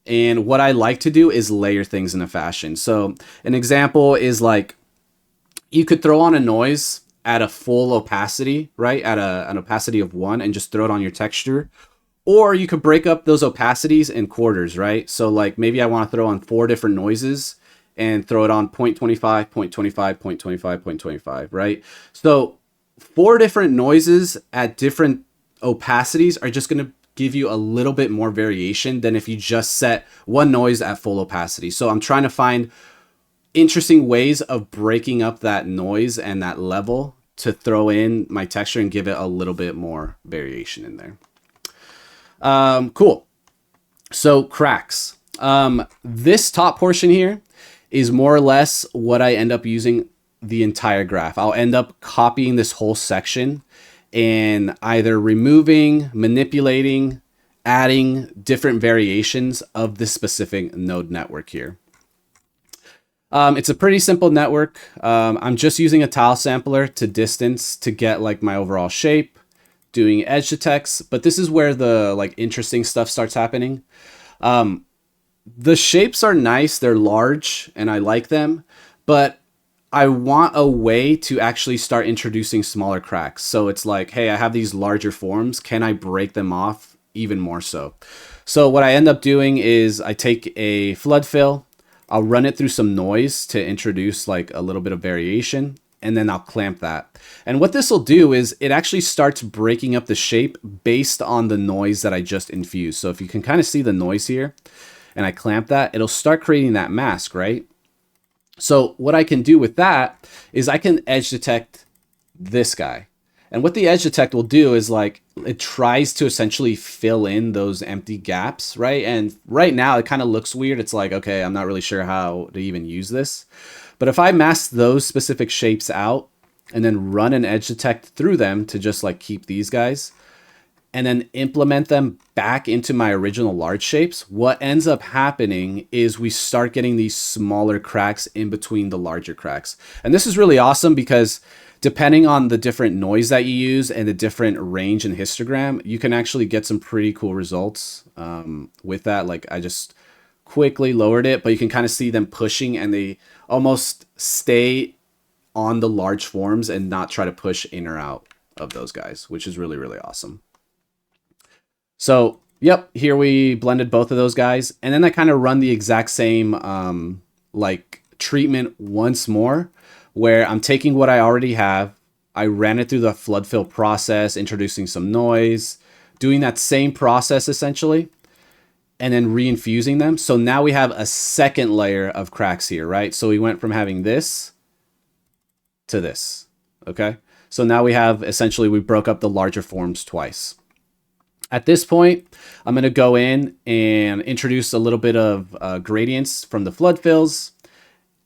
And what I like to do is layer things in a fashion. So an example is like, you could throw on a noise at a full opacity, right? At an opacity of 1 and just throw it on your texture. Or you could break up those opacities in quarters, right? So like maybe I want to throw on 4 different noises and throw it on 0.25, 0.25, 0.25, 0.25, right? So 4 different noises at different opacities are just going to give you a little bit more variation than if you just set one noise at full opacity. So I'm trying to find interesting ways of breaking up that noise and that level to throw in my texture and give it a little bit more variation in there. Cool. So cracks. This top portion here is more or less what I end up using the entire graph. I'll end up copying this whole section and either removing, manipulating, adding different variations of this specific node network here. It's a pretty simple network. I'm just using a tile sampler to distance to get like my overall shape, doing edge detects, but this is where the like interesting stuff starts happening. The shapes are nice, they're large, and I like them, but I want a way to actually start introducing smaller cracks. So it's like, hey, I have these larger forms, can I break them off even more so? So what I end up doing is I take a flood fill, I'll run it through some noise to introduce like a little bit of variation, and then I'll clamp that. And what this will do is it actually starts breaking up the shape based on the noise that I just infused. So if you can kind of see the noise here, and I clamp that, it'll start creating that mask, right? So what I can do with that is I can edge detect this guy. And what the edge detect will do is like, it tries to essentially fill in those empty gaps, right? And right now it kind of looks weird. It's like, okay, I'm not really sure how to even use this. But if I mask those specific shapes out and then run an edge detect through them to just like keep these guys, and then implement them back into my original large shapes, what ends up happening is we start getting these smaller cracks in between the larger cracks. And this is really awesome because depending on the different noise that you use and the different range and histogram, you can actually get some pretty cool results with that. Like I just quickly lowered it, but you can kind of see them pushing and they almost stay on the large forms and not try to push in or out of those guys, which is really, really awesome. So, yep, here we blended both of those guys. And then I kind of run the exact same like treatment once more, where I'm taking what I already have. I ran it through the flood fill process, introducing some noise, doing that same process essentially, and then reinfusing them. So now we have a second layer of cracks here, right? So we went from having this to this, okay? So now we have, essentially, we broke up the larger forms twice. At this point, I'm going to go in and introduce a little bit of gradients from the flood fills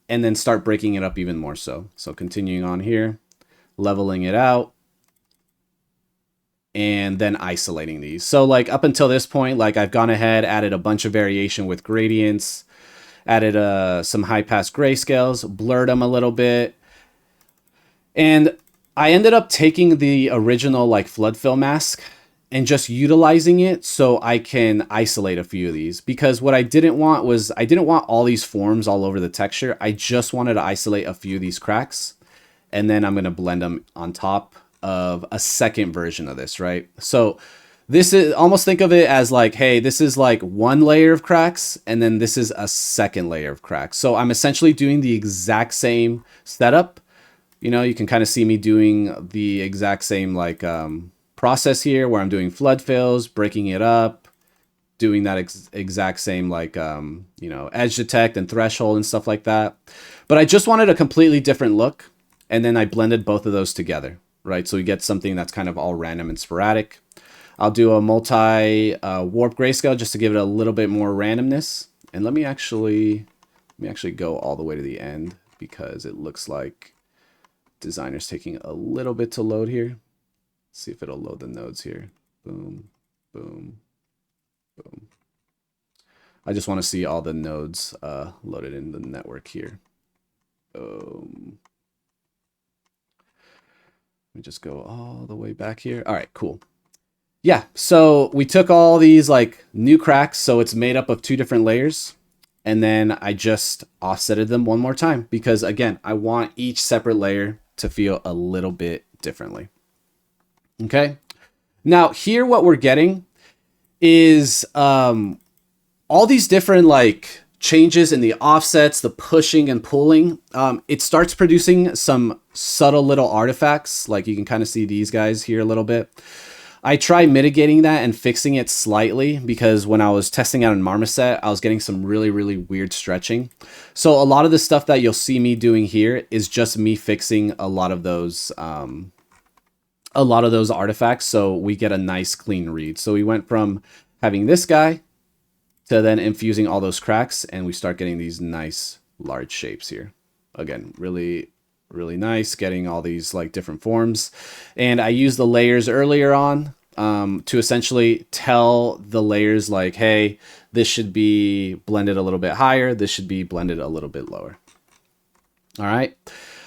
and then start breaking it up even more so. So continuing on here, leveling it out, and then isolating these. So like up until this point, like I've gone ahead, added a bunch of variation with gradients, added some high pass grayscales, blurred them a little bit. And I ended up taking the original like flood fill mask and just utilizing it so I can isolate a few of these, because what I didn't want was I didn't want all these forms all over the texture. I just wanted to isolate a few of these cracks, and then I'm going to blend them on top of a second version of this, right? So this is, almost think of it as like, hey, this is like one layer of cracks, and then this is a second layer of cracks. So I'm essentially doing the exact same setup. You know, you can kind of see me doing the exact same like process here, where I'm doing flood fills, breaking it up, doing that exact same like you know, edge detect and threshold and stuff like that. But I just wanted a completely different look, and then I blended both of those together, right? So we get something that's kind of all random and sporadic. I'll do a multi warp grayscale just to give it a little bit more randomness. And let me actually go all the way to the end, because it looks like designer's taking a little bit to load here. See if it'll load the nodes here. Boom, boom, boom. I just want to see all the nodes loaded in the network here. Let me just go all the way back here. All right, cool. Yeah, so we took all these like new cracks, so it's made up of two different layers, and then I just offsetted them one more time, because again, I want each separate layer to feel a little bit differently. Okay, now here what we're getting is all these different like changes in the offsets, the pushing and pulling. It starts producing some subtle little artifacts, like you can kind of see these guys here a little bit. I tried mitigating that and fixing it slightly, because when I was testing out in Marmoset, I was getting some really, really weird stretching. So a lot of the stuff that you'll see me doing here is just me fixing a lot of those artifacts, so we get a nice clean read. So we went from having this guy to then infusing all those cracks, and we start getting these nice large shapes here. Again, really, really nice, getting all these like different forms. And I used the layers earlier on to essentially tell the layers like, hey, this should be blended a little bit higher, this should be blended a little bit lower. All right,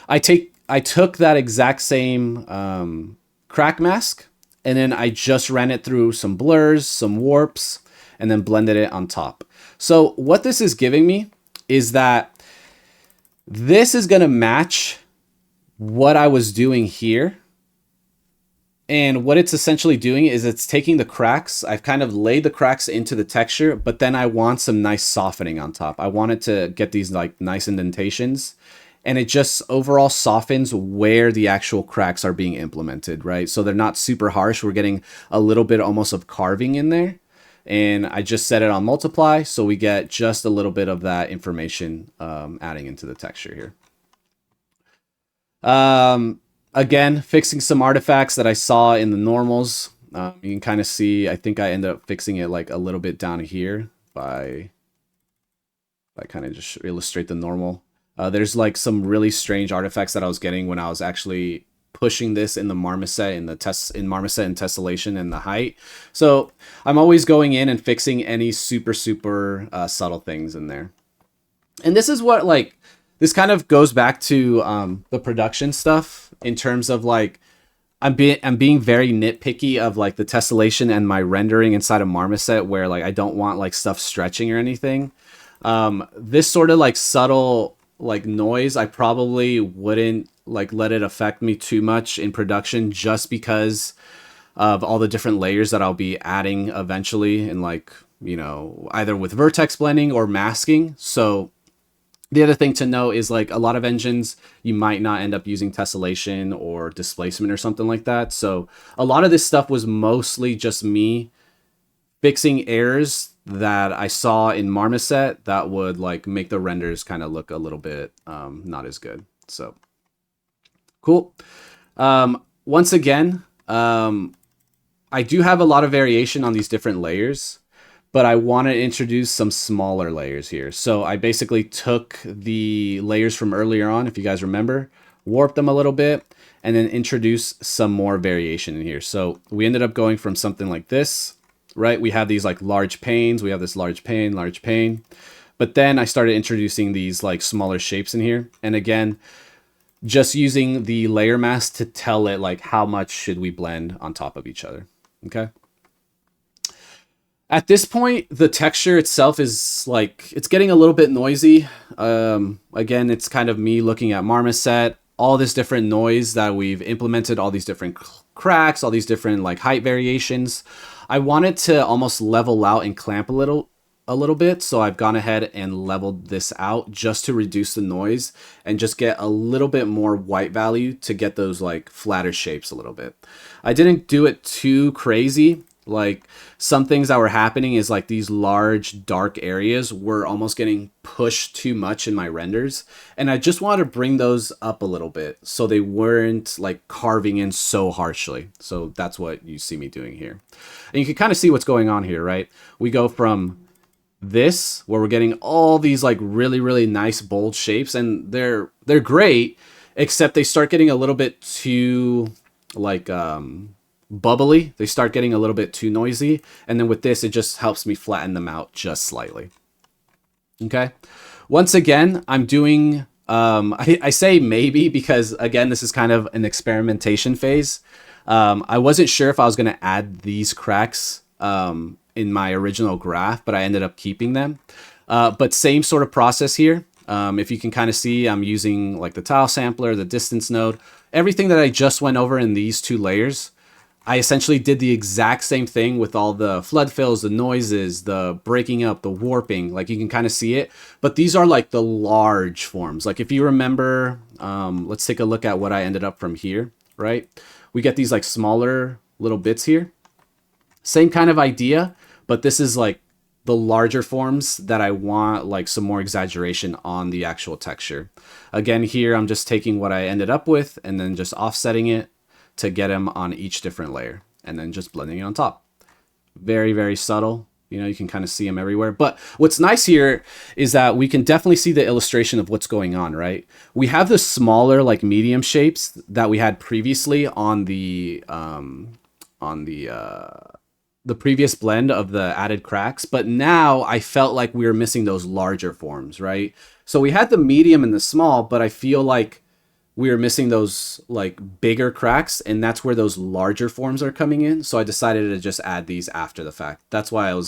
I took that exact same crack mask, and then I just ran it through some blurs, some warps, and then blended it on top. So what this is giving me is that this is going to match what I was doing here. And what it's essentially doing is it's taking the cracks. I've kind of laid the cracks into the texture, but then I want some nice softening on top. I want it to get these like nice indentations, and it just overall softens where the actual cracks are being implemented, right? So they're not super harsh. We're getting a little bit almost of carving in there. And I just set it on multiply, so we get just a little bit of that information adding into the texture here. Again, fixing some artifacts that I saw in the normals. You can kind of see, I think I ended up fixing it like a little bit down here by kind of just illustrate the normal. There's like some really strange artifacts that I was getting when I was actually pushing this in the marmoset, in the test, in marmoset and tessellation and the height. So I'm always going in and fixing any super subtle things in there. And this is what, like, this kind of goes back to the production stuff in terms of like I'm being very nitpicky of like the tessellation and my rendering inside of marmoset, where like I don't want like stuff stretching or anything. This sort of like subtle like noise, I probably wouldn't like let it affect me too much in production, just because of all the different layers that I'll be adding eventually, in like, you know, either with vertex blending or masking. So the other thing to know is like a lot of engines, you might not end up using tessellation or displacement or something like that. So a lot of this stuff was mostly just me fixing errors that I saw in marmoset that would like make the renders kind of look a little bit not as good. So cool. Once again, I do have a lot of variation on these different layers, but I want to introduce some smaller layers here. So I basically took the layers from earlier on, if you guys remember, warped them a little bit, and then introduced some more variation in here. So we ended up going from something like this, right? We have these like large panes. We have this large pane. But then I started introducing these like smaller shapes in here. And again, just using the layer mask to tell it like how much should we blend on top of each other, okay? At this point, the texture itself is like, it's getting a little bit noisy. Again, it's kind of me looking at marmoset, all this different noise that we've implemented, all these different cracks, all these different like height variations. I wanted to almost level out and clamp a little bit. So I've gone ahead and leveled this out just to reduce the noise and just get a little bit more white value to get those like flatter shapes a little bit. I didn't do it too crazy. Like some things that were happening is like these large dark areas were almost getting pushed too much in my renders. And I just wanted to bring those up a little bit so they weren't like carving in so harshly. So that's what you see me doing here. And you can kind of see what's going on here, right? We go from this, where we're getting all these like really nice bold shapes, and they're great, except they start getting a little bit too like bubbly. They start getting a little bit too noisy, and then with this it just helps me flatten them out just slightly. Okay, once again I'm doing I say maybe because again this is kind of an experimentation phase. I wasn't sure if I was going to add these cracks in my original graph, but I ended up keeping them. But same sort of process here. If you can kind of see, I'm using like the tile sampler, the distance node, everything that I just went over in these two layers. I essentially did the exact same thing with all the flood fills, the noises, the breaking up, the warping, like you can kind of see it. But these are like the large forms. Like if you remember, let's take a look at what I ended up from here, right? We get these like smaller little bits here. Same kind of idea, but this is like the larger forms that I want like some more exaggeration on the actual texture. Again, here I'm just taking what I ended up with and then just offsetting it to get them on each different layer and then just blending it on top. Very subtle. You know, you can kind of see them everywhere. But what's nice here is that we can definitely see the illustration of what's going on, right? We have the smaller like medium shapes that we had previously on the previous blend of the added cracks, but now I felt like we were missing those larger forms, right? So we had the medium and the small, but I feel like we were missing those like bigger cracks, and that's where those larger forms are coming in. So I decided to just add these after the fact. That's why I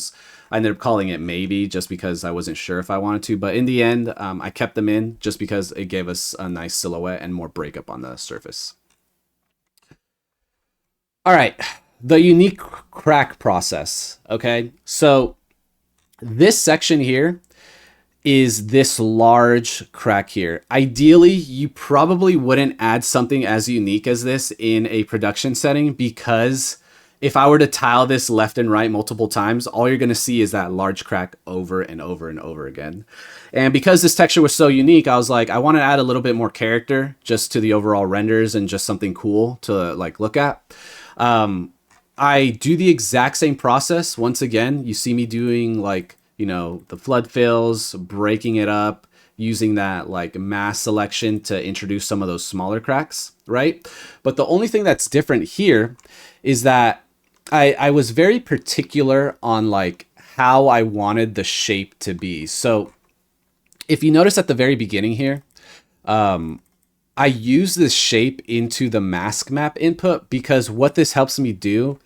ended up calling it maybe, just because I wasn't sure if I wanted to, but in the end, I kept them in just because it gave us a nice silhouette and more breakup on the surface. All right. The unique crack process, okay? So this section here is this large crack here. Ideally, you probably wouldn't add something as unique as this in a production setting, because if I were to tile this left and right multiple times, all you're gonna see is that large crack over and over and over again. And because this texture was so unique, I was like, I wanna add a little bit more character just to the overall renders and just something cool to like look at. I do the exact same process. Once again, you see me doing like, the flood fills, breaking it up, using that like mask selection to introduce some of those smaller cracks, right? But the only thing that's different here is that I was very particular on like how I wanted the shape to be. So if you notice at the very beginning here, I use this shape into the mask map input because what this helps me do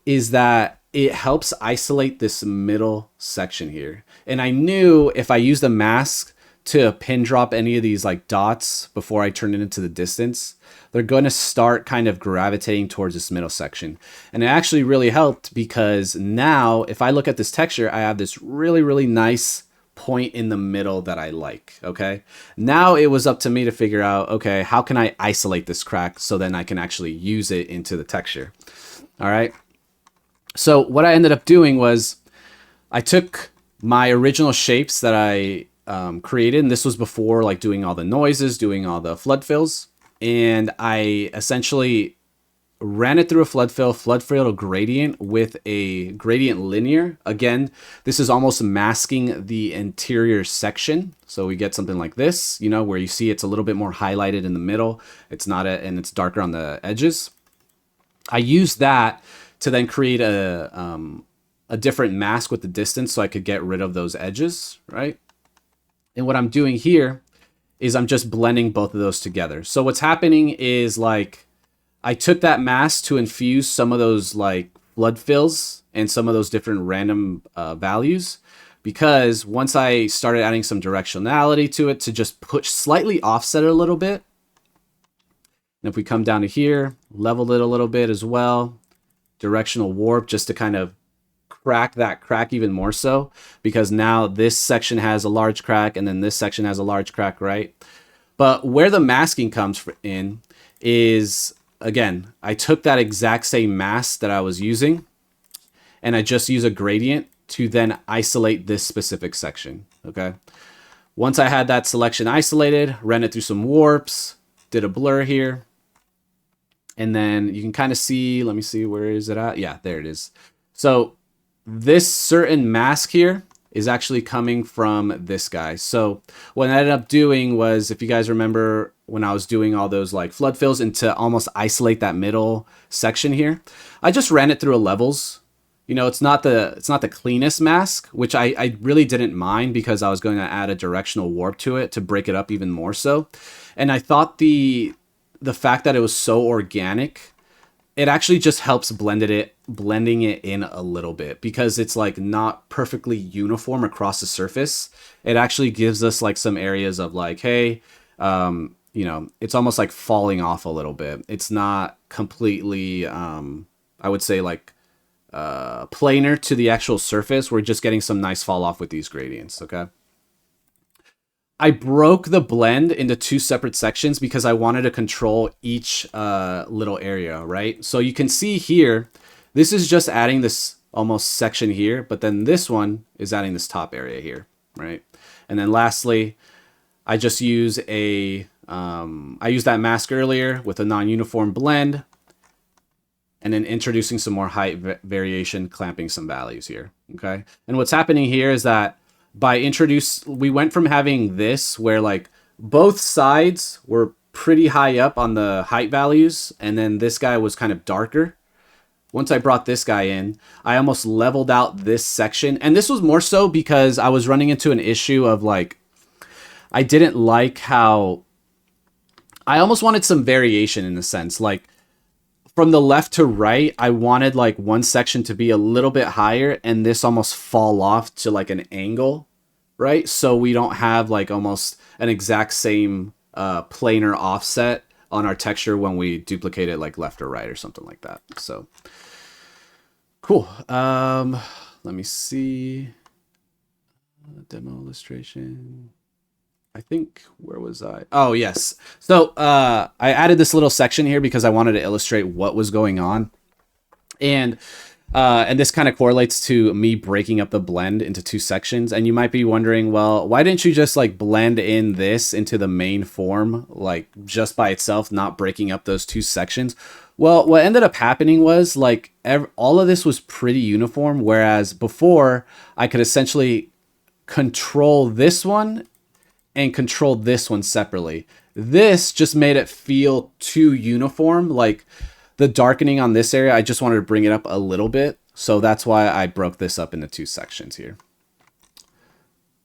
is that it helps isolate this middle section here. And I knew if I use the mask to pin drop any of these like dots before I turn it into the distance, they're going to start kind of gravitating towards this middle section. And it actually really helped because now if I look at this texture, I have this really, really nice point in the middle that I like. Okay. Now it was up to me to figure out, okay, how can I isolate this crack so then I can actually use it into the texture? All right. So what I ended up doing was I took my original shapes that I created, and this was before like doing all the noises, doing all the flood fills, and I essentially ran it through a flood fill to gradient with a gradient linear. Again, this is almost masking the interior section. So we get something like this, where you see it's a little bit more highlighted in the middle. It's not and it's darker on the edges. I used that to then create a different mask with the distance so I could get rid of those edges, right? And what I'm doing here is I'm just blending both of those together. So what's happening is like, I took that mask to infuse some of those like flood fills and some of those different random values, because once I started adding some directionality to it to just push slightly offset it a little bit. And if we come down to here, level it a little bit as well, directional warp just to kind of crack that crack even more so, because now this section has a large crack and then this section has a large crack, right? But where the masking comes in is, again, I took that exact same mask that I was using and I just use a gradient to then isolate this specific section, okay? Once I had that selection isolated, ran it through some warps, did a blur here, and then you can kind of see, let me see, where is it at? Yeah, there it is. So this certain mask here is actually coming from this guy. So what I ended up doing was, if you guys remember when I was doing all those like flood fills and to almost isolate that middle section here, I just ran it through a levels. It's not the cleanest mask, which I really didn't mind because I was going to add a directional warp to it to break it up even more so. And I thought the fact that it was so organic, it actually just helps blending it in a little bit, because it's like not perfectly uniform across the surface. It actually gives us like some areas of like, hey, it's almost like falling off a little bit. It's not completely, I would say like planar to the actual surface. We're just getting some nice fall off with these gradients. Okay. I broke the blend into two separate sections because I wanted to control each little area, right? So you can see here, this is just adding this almost section here, but then this one is adding this top area here, right? And then lastly, I just use I used that mask earlier with a non-uniform blend, and then introducing some more height variation, clamping some values here, okay? And what's happening here is that we went from having this where like both sides were pretty high up on the height values, and then this guy was kind of darker. Once I brought this guy in, I almost leveled out this section. And this was more so because I was running into an issue of like, I didn't like how I almost wanted some variation in a sense. Like from the left to right, I wanted like one section to be a little bit higher and this almost fall off to like an angle, right? So we don't have like almost an exact same planar offset on our texture when we duplicate it like left or right or something like that. So cool. Let me see. Demo illustration. I think, where was I? Oh, yes. So I added this little section here because I wanted to illustrate what was going on. And this kind of correlates to me breaking up the blend into two sections. And you might be wondering, well, why didn't you just like blend in this into the main form, like just by itself, not breaking up those two sections? Well, what ended up happening was like all of this was pretty uniform. Whereas before I could essentially control this one and control this one separately. This just made it feel too uniform. Like the darkening on this area, I just wanted to bring it up a little bit. So that's why I broke this up into 2 sections here.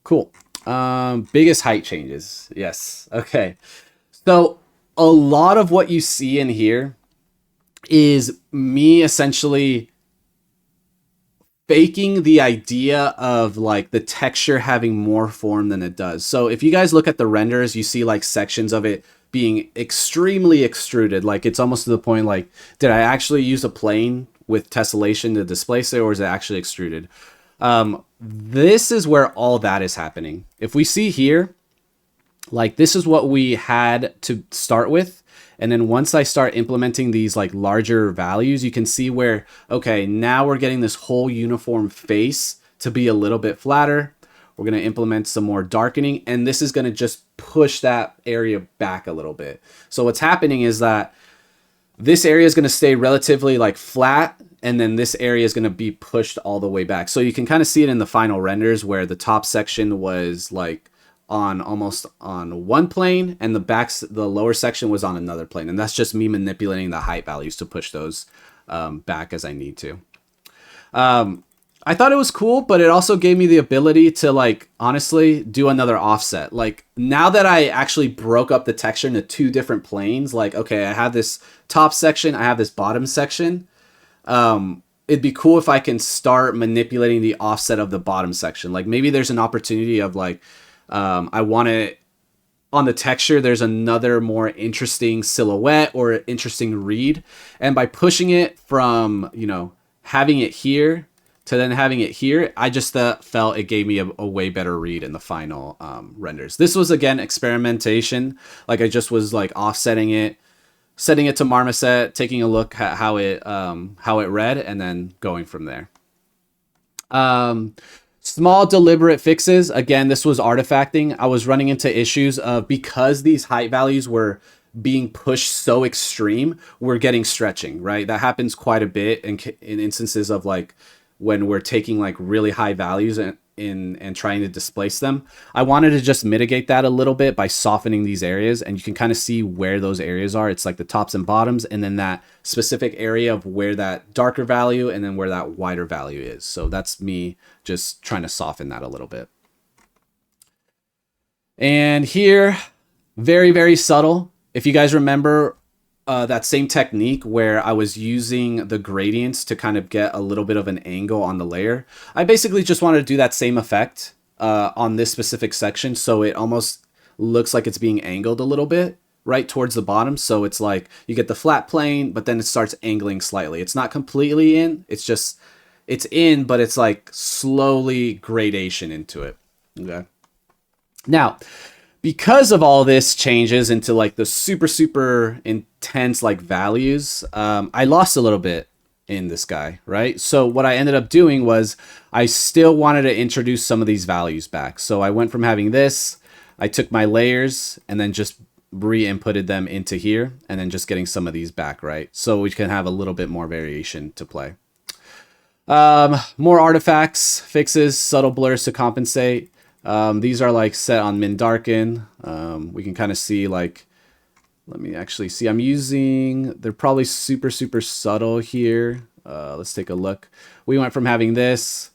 Cool. Biggest height changes. Yes. Okay. So a lot of what you see in here is me essentially faking the idea of like the texture having more form than it does. So if you guys look at the renders, you see like sections of it being extremely extruded. Like it's almost to the point like, did I actually use a plane with tessellation to displace it, or is it actually extruded? This is where all that is happening. If we see here, like this is what we had to start with. And then once I start implementing these like larger values, you can see where, okay, now we're getting this whole uniform face to be a little bit flatter. We're going to implement some more darkening, and this is going to just push that area back a little bit. So what's happening is that this area is going to stay relatively like flat, and then this area is going to be pushed all the way back. So you can kind of see it in the final renders where the top section was like on almost on one plane, and the lower section was on another plane. And that's just me manipulating the height values to push those back as I need to. I thought it was cool, but it also gave me the ability to like honestly do another offset. Like now that I actually broke up the texture into 2 different planes, like, okay, I have this top section, I have this bottom section. It'd be cool if I can start manipulating the offset of the bottom section. Like maybe there's an opportunity of like, I want to, on the texture, there's another more interesting silhouette or interesting read. And by pushing it from, you know, having it here to then having it here, I just felt it gave me a way better read in the final renders. This was, again, experimentation. Like I just was like offsetting it, setting it to marmoset, taking a look at how it read, and then going from there. Small deliberate fixes. Again, this was artifacting. I was running into issues of, because these height values were being pushed so extreme, we're getting stretching, right? That happens quite a bit in instances of like when we're taking like really high values and trying to displace them. I wanted to just mitigate that a little bit by softening these areas, and you can kind of see where those areas are. It's like the tops and bottoms, and then that specific area of where that darker value and then where that wider value is. So that's me just trying to soften that a little bit. And here, very, very subtle. If you guys remember that same technique where I was using the gradients to kind of get a little bit of an angle on the layer, I basically just wanted to do that same effect on this specific section. So it almost looks like it's being angled a little bit right towards the bottom. So it's like you get the flat plane, but then it starts angling slightly. It's not completely in, it's just, it's in, but it's like slowly gradation into it. Okay. Now, because of all this changes into like the super, super intense like values, I lost a little bit in this guy, right? So what I ended up doing was I still wanted to introduce some of these values back. So I went from having this, I took my layers and then just re-inputted them into here, and then just getting some of these back, right? So we can have a little bit more variation to play. More artifacts, fixes, subtle blurs to compensate. These are like set on min darken. We can kind of see like, let me actually see, I'm using, they're probably super, super subtle here. Let's take a look. We went from having this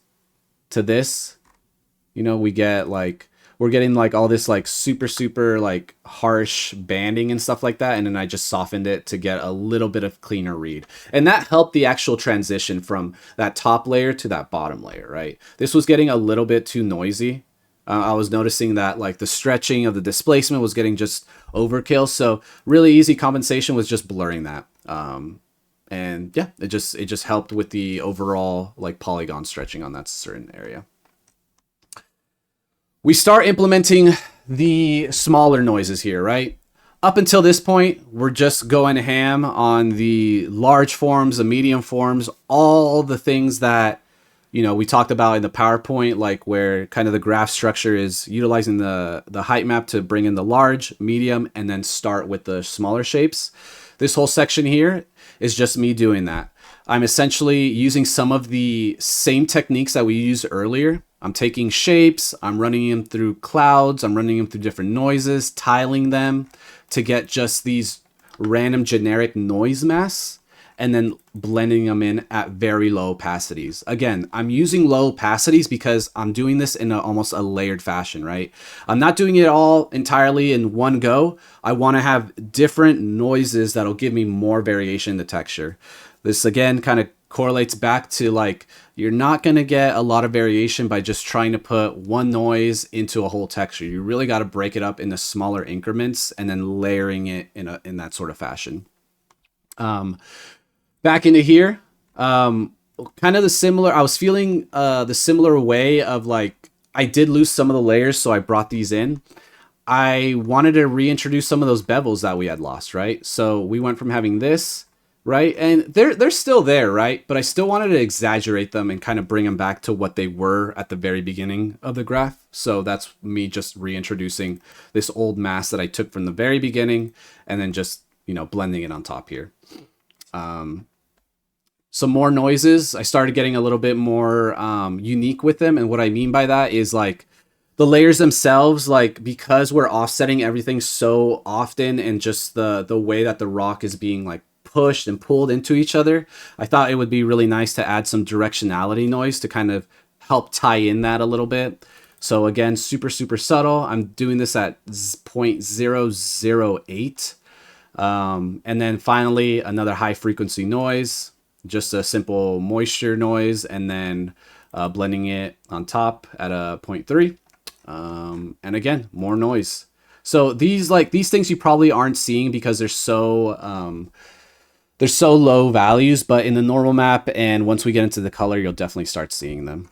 to this, you know, we get like, we're getting like all this like super, super like harsh banding and stuff like that. And then I just softened it to get a little bit of cleaner read. And that helped the actual transition from that top layer to that bottom layer, right? This was getting a little bit too noisy. I was noticing that like the stretching of the displacement was getting just overkill. So really easy compensation was just blurring that. And yeah, it just helped with the overall like polygon stretching on that certain area. We start implementing the smaller noises here, right? Up until this point, we're just going ham on the large forms, the medium forms, all the things that, you know, we talked about in the PowerPoint, like where kind of the graph structure is utilizing the height map to bring in the large, medium, and then start with the smaller shapes. This whole section here is just me doing that. I'm essentially using some of the same techniques that we used earlier. I'm taking shapes, I'm running them through clouds, I'm running them through different noises, tiling them to get just these random generic noise masks, and then blending them in at very low opacities. Again, I'm using low opacities because I'm doing this in almost a layered fashion, right? I'm not doing it all entirely in one go. I want to have different noises that'll give me more variation in the texture. This again kind of correlates back to like, you're not going to get a lot of variation by just trying to put one noise into a whole texture. You really got to break it up into smaller increments and then layering it in that sort of fashion. Back into here, kind of the similar, I was feeling the similar way of like, I did lose some of the layers, so I brought these in. I wanted to reintroduce some of those bevels that we had lost, right? So we went from having this, right? And they're still there, right? But I still wanted to exaggerate them and kind of bring them back to what they were at the very beginning of the graph. So that's me just reintroducing this old mask that I took from the very beginning and then just, you know, blending it on top here. Some more noises. I started getting a little bit more unique with them. And what I mean by that is like the layers themselves, like because we're offsetting everything so often and just the way that the rock is being like pushed and pulled into each other, I thought it would be really nice to add some directionality noise to kind of help tie in that a little bit. So again, super, super subtle. I'm doing this at 0.008. And then finally, another high frequency noise, just a simple moisture noise, and then blending it on top at a 0.3. And again, more noise. So these things you probably aren't seeing because they're so low values, but in the normal map and once we get into the color, you'll definitely start seeing them.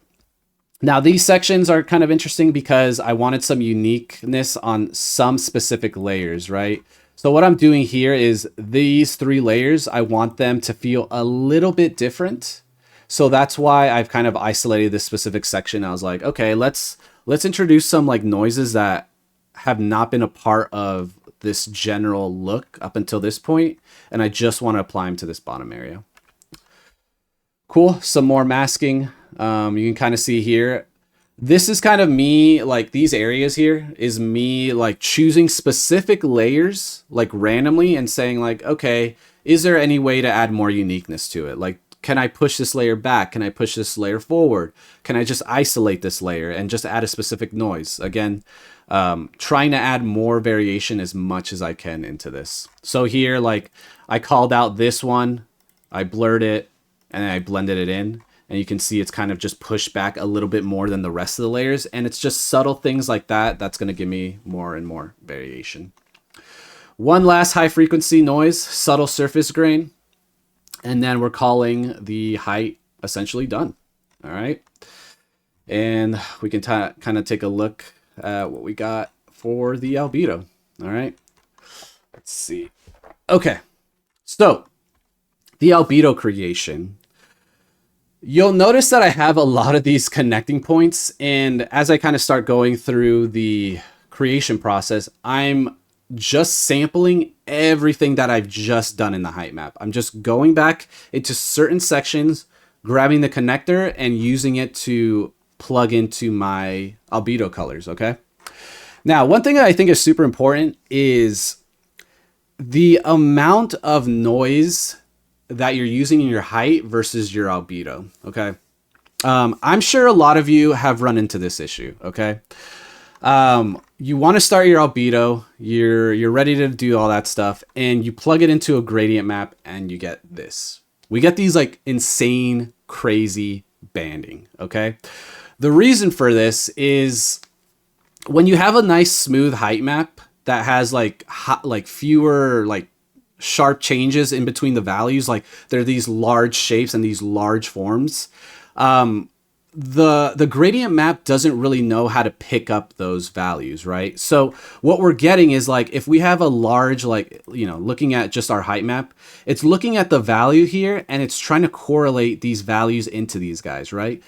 Now these sections are kind of interesting because I wanted some uniqueness on some specific layers, right? So what I'm doing here is these 3 layers, I want them to feel a little bit different. So that's why I've kind of isolated this specific section. I was like, okay, let's introduce some like noises that have not been a part of this general look up until this point. And I just want to apply them to this bottom area. Cool. Some more masking. You can kind of see here. This is kind of me, like these areas here is me like choosing specific layers like randomly and saying like, okay, is there any way to add more uniqueness to it? Like, can I push this layer back? Can I push this layer forward? Can I just isolate this layer and just add a specific noise? Again, trying to add more variation as much as I can into this. So here, like I called out this one, I blurred it, and then I blended it in. And you can see it's kind of just pushed back a little bit more than the rest of the layers. And it's just subtle things like that. That's going to give me more and more variation. One last high frequency noise, subtle surface grain. And then we're calling the height essentially done. All right. And we can kind of take a look at what we got for the albedo. All right. Let's see. Okay. So the albedo creation. You'll notice that I have a lot of these connecting points, and as I kind of start going through the creation process, I'm just sampling everything that I've just done in the height map. I'm just going back into certain sections, grabbing the connector and using it to plug into my albedo colors, okay? Now, one thing that I think is super important is the amount of noise that you're using in your height versus your albedo, okay? I'm sure a lot of you have run into this issue, okay? You want to start your albedo, you're ready to do all that stuff, and you plug it into a gradient map and you get this. We get these like insane, crazy banding, okay? The reason for this is when you have a nice smooth height map that has like fewer like sharp changes in between the values, like there are these large shapes and these large forms, the gradient map doesn't really know how to pick up those values, right? So what we're getting is like if we have a large, like, you know, looking at just our height map, it's looking at the value here and it's trying to correlate these values into these guys, right?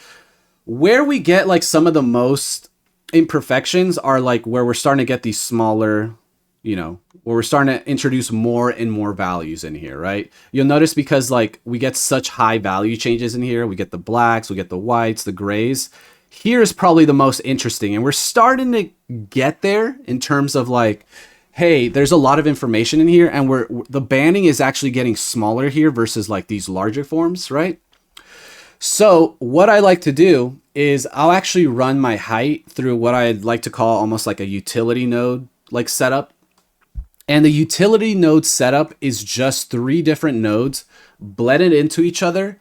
Where we get like some of the most imperfections are like where we're starting to get these smaller you know, where we're starting to introduce more and more values in here, right? You'll notice because like we get such high value changes in here, we get the blacks, we get the whites, the grays. Here's probably the most interesting, and we're starting to get there in terms of like, hey, there's a lot of information in here, and the banding is actually getting smaller here versus like these larger forms, right? So what I like to do is I'll actually run my height through what I'd like to call almost like a utility node like setup. And the utility node setup is just 3 different nodes blended into each other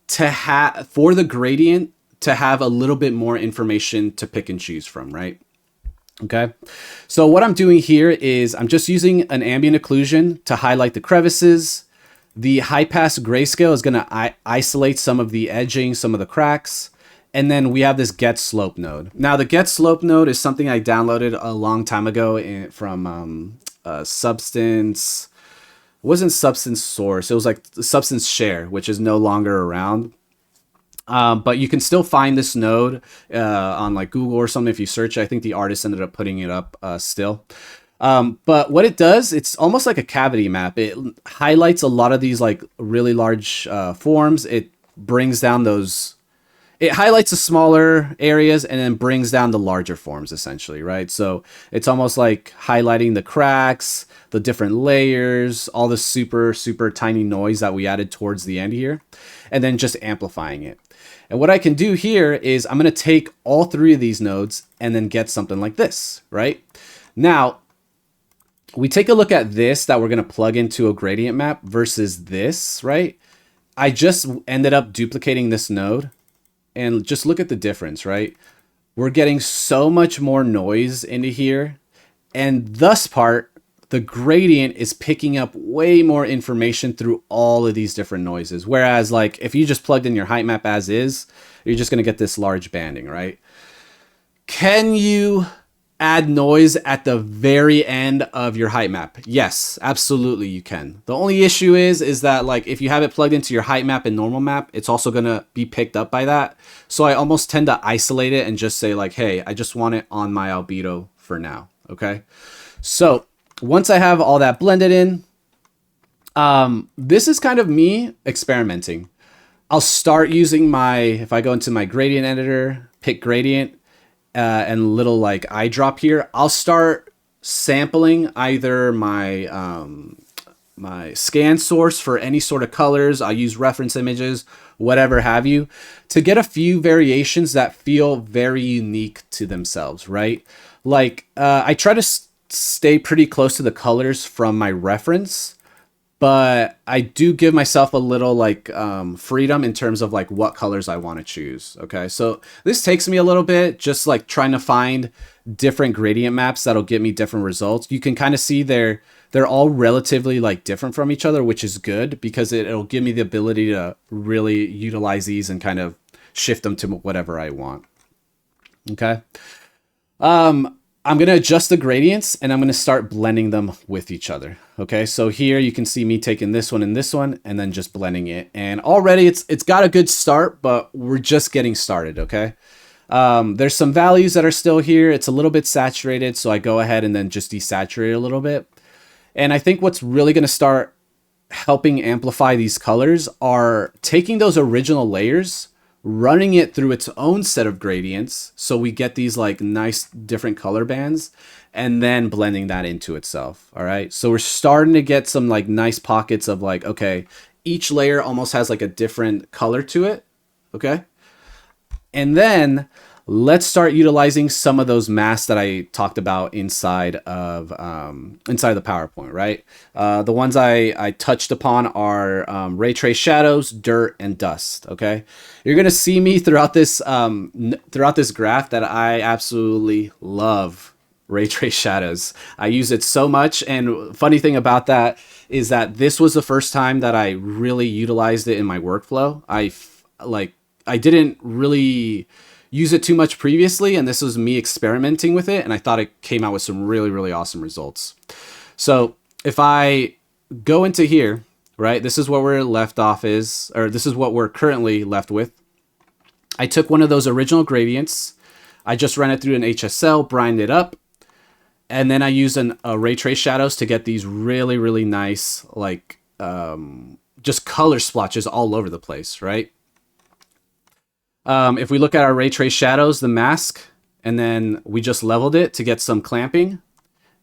to have for the gradient to have a little bit more information to pick and choose from, right? Okay. So what I'm doing here is I'm just using an ambient occlusion to highlight the crevices. The high pass grayscale is going to isolate some of the edging, some of the cracks. And then we have this get slope node. Now the get slope node is something I downloaded a long time ago from Substance. It wasn't Substance Source. It was like Substance Share, which is no longer around. But you can still find this node on like Google or something if you search. I think the artist ended up putting it up still. But what it does, it's almost like a cavity map. It highlights a lot of these like really large forms. It brings down those. It highlights the smaller areas and then brings down the larger forms essentially, right? So it's almost like highlighting the cracks, the different layers, all the super, super tiny noise that we added towards the end here, and then just amplifying it. And what I can do here is I'm going to take all 3 of these nodes and then get something like this, right? Now, we take a look at this that we're going to plug into a gradient map versus this, right? I just ended up duplicating this node. And just look at the difference, right? We're getting so much more noise into here. And thus part, the gradient is picking up way more information through all of these different noises. Whereas like if you just plugged in your height map as is, you're just going to get this large banding, right? Can you add noise at the very end of your height map? Yes, absolutely you can. The only issue is that like if you have it plugged into your height map and normal map, it's also going to be picked up by that. So I almost tend to isolate it and just say like, hey, I just want it on my albedo for now. Okay. So once I have all that blended in, this is kind of me experimenting. I'll start using if I go into my gradient editor, pick gradient, and little like eyedrop here, I'll start sampling either my my scan source for any sort of colors. I'll use reference images, whatever have you, to get a few variations that feel very unique to themselves, right? Like I try to stay pretty close to the colors from my reference, but I do give myself a little like freedom in terms of like what colors I want to choose. Okay, so this takes me a little bit, just like trying to find different gradient maps that'll get me different results. You can kind of see they're all relatively like different from each other, which is good because it'll give me the ability to really utilize these and kind of shift them to whatever I want. Okay. I'm going to adjust the gradients and I'm going to start blending them with each other. Okay, so here you can see me taking this one and then just blending it. And already it's got a good start, but we're just getting started, okay? There's some values that are still here. It's a little bit saturated, so I go ahead and then just desaturate a little bit. And I think what's really going to start helping amplify these colors are taking those original layers, running it through its own set of gradients so we get these like nice different color bands, and then blending that into itself. All right, so we're starting to get some like nice pockets of like, okay, each layer almost has like a different color to it. Okay, and then let's start utilizing some of those masks that I talked about inside of the PowerPoint, right? The ones I touched upon are ray trace shadows, dirt, and dust. Okay, you're gonna see me throughout this graph that I absolutely love ray trace shadows. I use it so much, and funny thing about that is that this was the first time that I really utilized it in my workflow. I didn't really use it too much previously, and this was me experimenting with it, and I thought it came out with some really, really awesome results. So if I go into here, right, this is what we're left off is, or this is what we're currently left with. I took one of those original gradients, I just ran it through an HSL, brined it up, And then I use a ray trace shadows to get these really, really nice, like, just color splotches all over the place, right? If we look at our ray trace shadows, the mask, and then we just leveled it to get some clamping,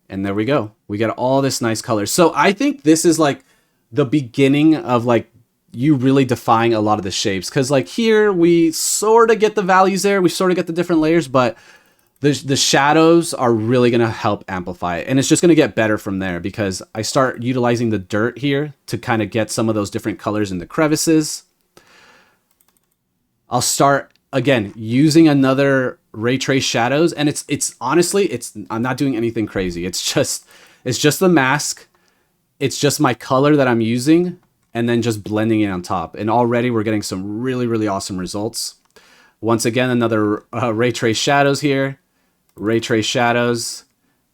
and there we go. We get all this nice color. So I think this is like the beginning of like you really defying a lot of the shapes, because like here we sort of get the values there, we sort of get the different layers, but the shadows are really going to help amplify it, and it's just going to get better from there because I start utilizing the dirt here to kind of get some of those different colors in the crevices. I'll start again using another ray trace shadows, and it's honestly, I'm not doing anything crazy. It's just the mask. It's just my color that I'm using, and then just blending it on top. And already we're getting some really, really awesome results. Once again, another ray trace shadows here. Ray trace shadows,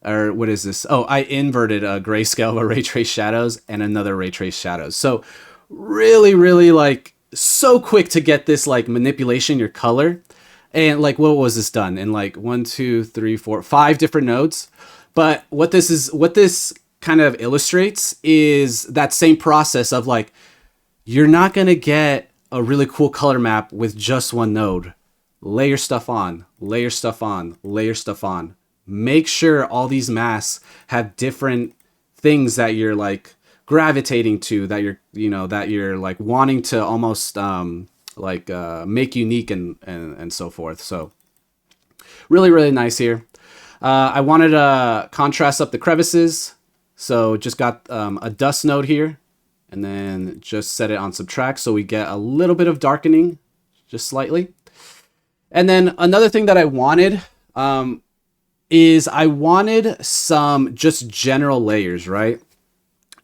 or what is this? Oh, I inverted a grayscale of a ray trace shadows and another ray trace shadows. So really, really like so quick to get this like manipulation, your color. And like, what was this done in like 1, 2, 3, 4, 5 different nodes? But what this kind of illustrates is that same process of like, you're not going to get a really cool color map with just one node. Layer stuff on, layer stuff on, layer stuff on. Make sure all these masks have different things that you're like gravitating to, that you're like wanting to almost make unique and so forth. So really, really nice here. I wanted to contrast up the crevices. So just got a dust node here, and then just set it on subtract. So we get a little bit of darkening, just slightly. And then another thing that I wanted is I wanted some just general layers, right?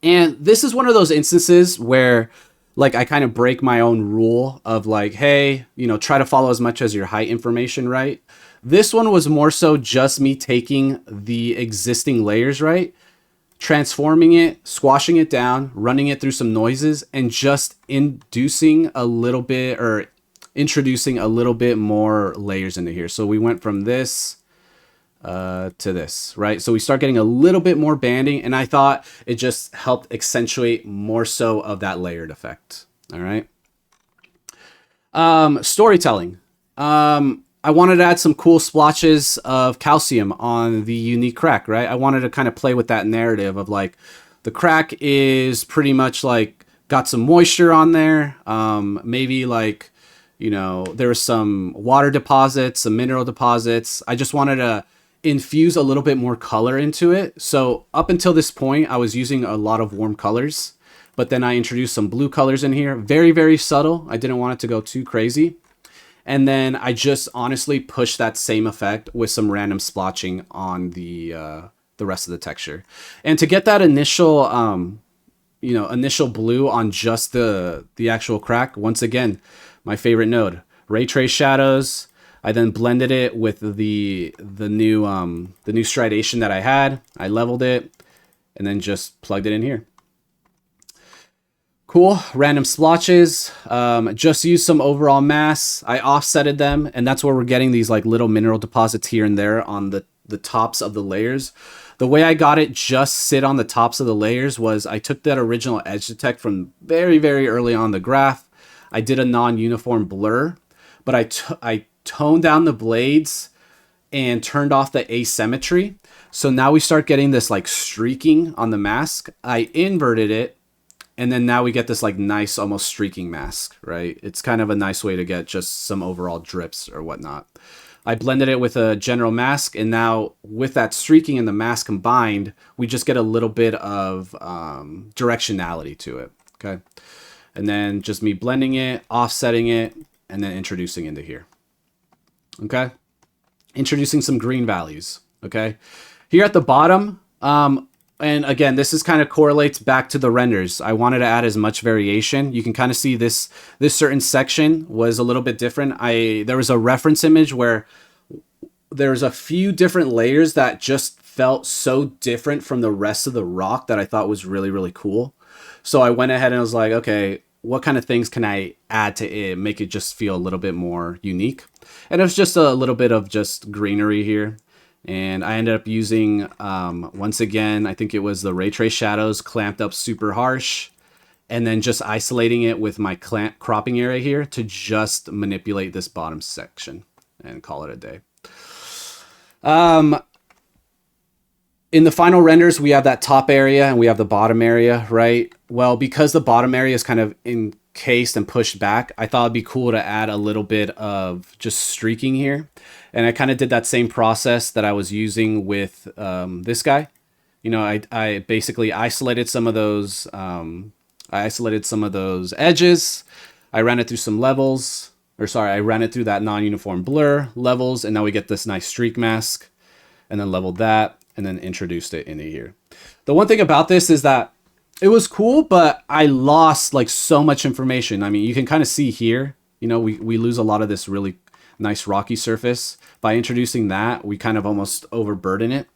And this is one of those instances where like I kind of break my own rule of like, hey, try to follow as much as your height information, right? This one was more so just me taking the existing layers, right? Transforming it, squashing it down, running it through some noises, and just introducing a little bit more layers into here. So we went from this to this, right? So we start getting a little bit more banding, and I thought it just helped accentuate more so of that layered effect. All right. Storytelling. I wanted to add some cool splotches of calcium on the unique crack, right? I wanted to kind of play with that narrative of like the crack is pretty much like got some moisture on there. Maybe like, there was some water deposits, some mineral deposits. I just wanted to infuse a little bit more color into it. So up until this point, I was using a lot of warm colors, but then I introduced some blue colors in here. Very, very subtle. I didn't want it to go too crazy. And then I just honestly pushed that same effect with some random splotching on the rest of the texture. And to get that initial, initial blue on just the actual crack, once again, my favorite node, ray trace shadows. I then blended it with the new stridation that I had. I leveled it and then just plugged it in here. Cool. Random splotches. Just use some overall mass. I offsetted them, and that's where we're getting these like little mineral deposits here and there on the tops of the layers. The way I got it just sit on the tops of the layers was I took that original edge detect from very, very early on the graph. I did a non-uniform blur, but I toned down the blades and turned off the asymmetry. So now we start getting this like streaking on the mask. I inverted it, and then now we get this like nice almost streaking mask, right? It's kind of a nice way to get just some overall drips or whatnot. I blended it with a general mask, and now with that streaking and the mask combined, we just get a little bit of directionality to it, okay? And then just me blending it, offsetting it, and then introducing into here, okay? Introducing some green values, okay? Here at the bottom, and again, this is kind of correlates back to the renders. I wanted to add as much variation. You can kind of see this certain section was a little bit different. There was a reference image where there's a few different layers that just felt so different from the rest of the rock that I thought was really, really cool. So I went ahead and I was like, okay, what kind of things can I add to it, make it just feel a little bit more unique? And it was just a little bit of just greenery here And I ended up using, once again, I think it was the ray trace shadows clamped up super harsh, and then just isolating it with my clamp cropping area here to just manipulate this bottom section and call it a day. In the final renders, we have that top area and we have the bottom area, right? Well, because the bottom area is kind of encased and pushed back, I thought it'd be cool to add a little bit of just streaking here. And I kind of did that same process that I was using with this guy. You know, I basically isolated some of those, edges. I ran it through some levels, I ran it through that non-uniform blur levels, and now we get this nice streak mask, and then leveled that, and then introduced it into here. The one thing about this is that it was cool, but I lost like so much information. I mean, you can kind of see here, you know, we lose a lot of this really nice rocky surface. By introducing that, we kind of almost overburden it.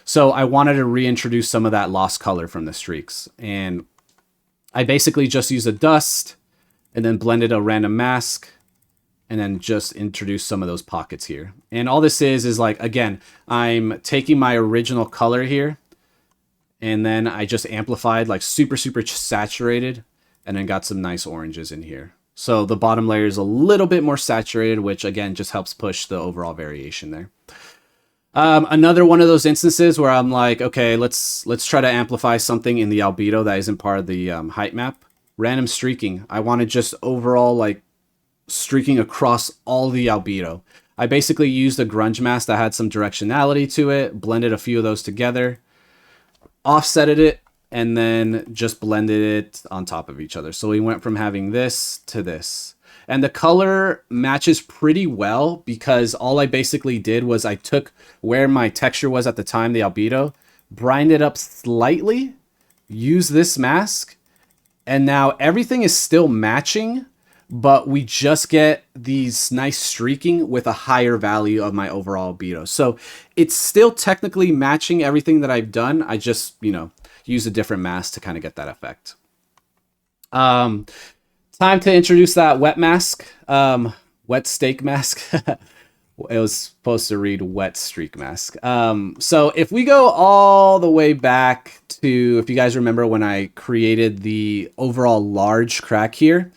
So I wanted to reintroduce some of that lost color from the streaks. And I basically just used a dust and then blended a random mask and then just introduce some of those pockets here. And all this is like, again, I'm taking my original color here and then I just amplified like super saturated and then got some nice oranges in here. So the bottom layer is a little bit more saturated, which again, just helps push the overall variation there. Another one of those instances where I'm like, okay, let's try to amplify something in the albedo that isn't part of the height map. Random streaking. I wanted just overall like streaking across all the albedo. I basically used a grunge mask that had some directionality to it, blended a few of those together, offsetted it, and then just blended it on top of each other. So we went from having this to this. And the color matches pretty well because all I basically did was I took where my texture was at the time, the albedo, brined it up slightly, used this mask, and now everything is still matching, but we just get these nice streaking with a higher value of my overall albedo. So it's still technically matching everything that I've done. I just, you know, use a different mask to kind of get that effect. Time to introduce that wet mask, wet steak mask. It was supposed to read wet streak mask. So if we go all the way back to, if you guys remember when I created the overall large crack here,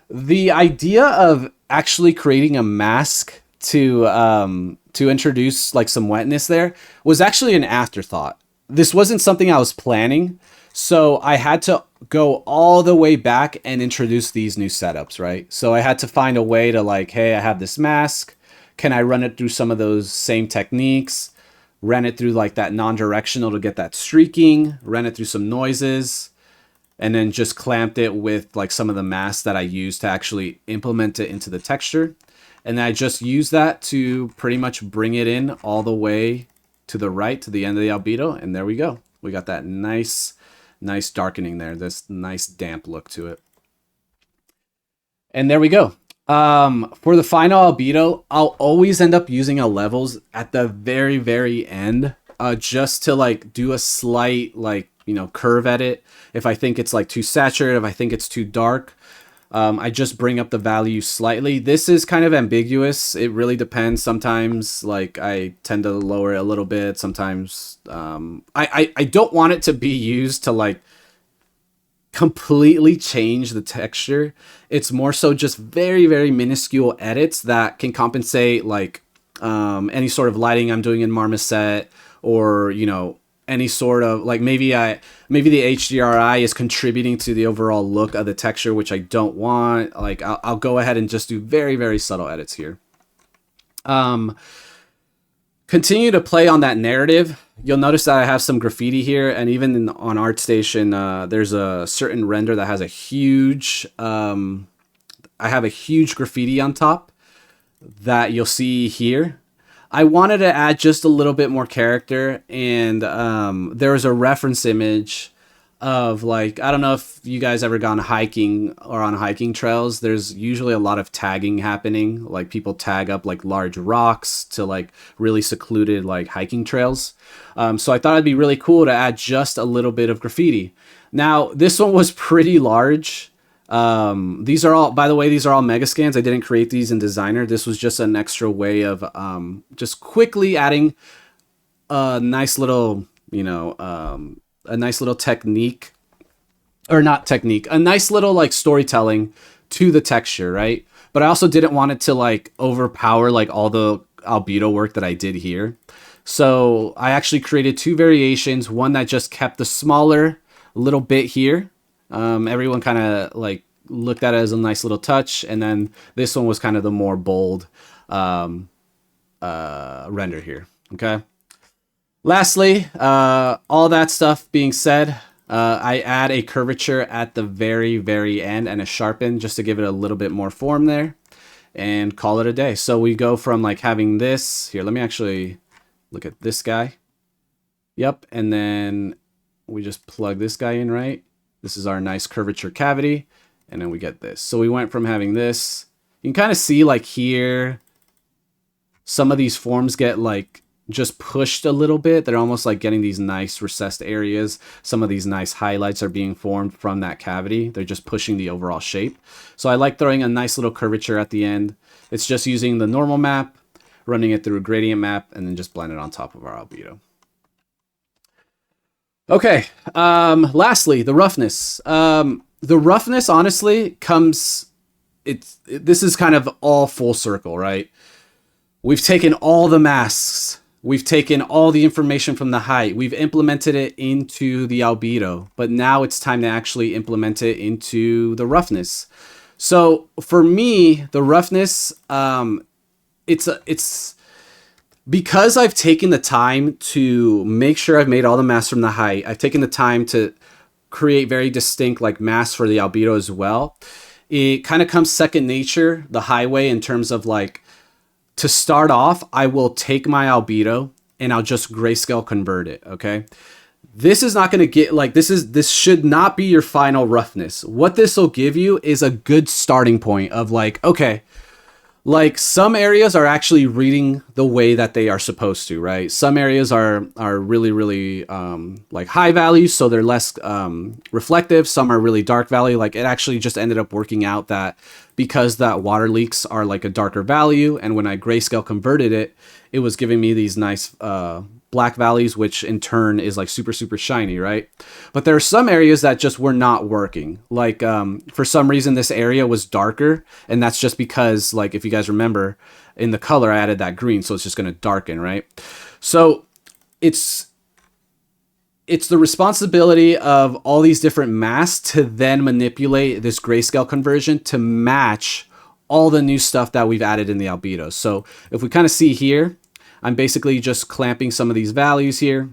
the idea of actually creating a mask to introduce like some wetness there was actually an afterthought. This wasn't something I was planning. So I had to go all the way back and introduce these new setups, right? So I had to find a way to like, hey, I have this mask. Can I run it through some of those same techniques? Run it through like that non-directional to get that streaking, run it through some noises, and then just clamped it with like some of the masks that I used to actually implement it into the texture. And I just used that to pretty much bring it in all the way to the right, to the end of the albedo. And there we go. We got that nice darkening there, this nice damp look to it. And there we go. For the final albedo, I'll always end up using a levels at the very end, just to like do a slight like, you know, curve edit. If I think it's like too saturated, if I think it's too dark, I just bring up the value slightly. This is kind of ambiguous. It really depends. Sometimes like I tend to lower it a little bit. Sometimes I don't want it to be used to like completely change the texture. It's more so just very minuscule edits that can compensate like any sort of lighting I'm doing in Marmoset, or, you know, any sort of like maybe the HDRI is contributing to the overall look of the texture, which I don't want. Like I'll go ahead and just do very subtle edits here. Continue to play on that narrative. You'll notice that I have some graffiti here, and even on ArtStation, there's a certain render that has a huge, I have a huge graffiti on top that you'll see here. I wanted to add just a little bit more character, and there was a reference image of like, I don't know if you guys ever gone hiking or on hiking trails. There's usually a lot of tagging happening. Like people tag up like large rocks to like really secluded like hiking trails. So I thought it'd be really cool to add just a little bit of graffiti. Now this one was pretty large. These are all, by the way, these are all mega scans. I didn't create these in Designer. This was just an extra way of just quickly adding a nice little, a nice little technique, or not technique, a nice little like storytelling to the texture, right? But I also didn't want it to like overpower like all the albedo work that I did here. So I actually created two variations, one that just kept the smaller little bit here. Everyone kind of like looked at it as a nice little touch. And then this one was kind of the more bold render here. Okay. Lastly, all that stuff being said, I add a curvature at the very, very end and a sharpen just to give it a little bit more form there and call it a day. So we go from like having this here. Let me actually look at this guy. Yep. And then we just plug this guy in, right? This is our nice curvature cavity. And then we get this. So we went from having this. You can kind of see like here, some of these forms get like just pushed a little bit. They're almost like getting these nice recessed areas. Some of these nice highlights are being formed from that cavity. They're just pushing the overall shape. So I like throwing a nice little curvature at the end. It's just using the normal map, running it through a gradient map, and then just blend it on top of our albedo. Okay, lastly, the roughness. The roughness, honestly, comes... This is kind of all full circle, right? We've taken all the masks. We've taken all the information from the height. We've implemented it into the albedo, but now it's time to actually implement it into the roughness. So for me, the roughness, it's because I've taken the time to make sure I've made all the masks from the height. I've taken the time to create very distinct like masks for the albedo as well. It kind of comes second nature, the highway, in terms of like, to start off, I will take my albedo and I'll just grayscale convert it, okay? This is not going to get like, this should not be your final roughness. What this will give you is a good starting point of like, okay, like some areas are actually reading the way that they are supposed to, right? Some areas are really, really like high values, so they're less reflective. Some are really dark value. Like it actually just ended up working out that because that water leaks are like a darker value, and when I grayscale converted it, it was giving me these nice black values, which in turn is like super, super shiny, right? But there are some areas that just were not working. Like for some reason, this area was darker, and that's just because, like, if you guys remember, in the color, I added that green, so it's just going to darken, right? So it's the responsibility of all these different masks to then manipulate this grayscale conversion to match all the new stuff that we've added in the albedo. So if we kind of see here, I'm basically just clamping some of these values here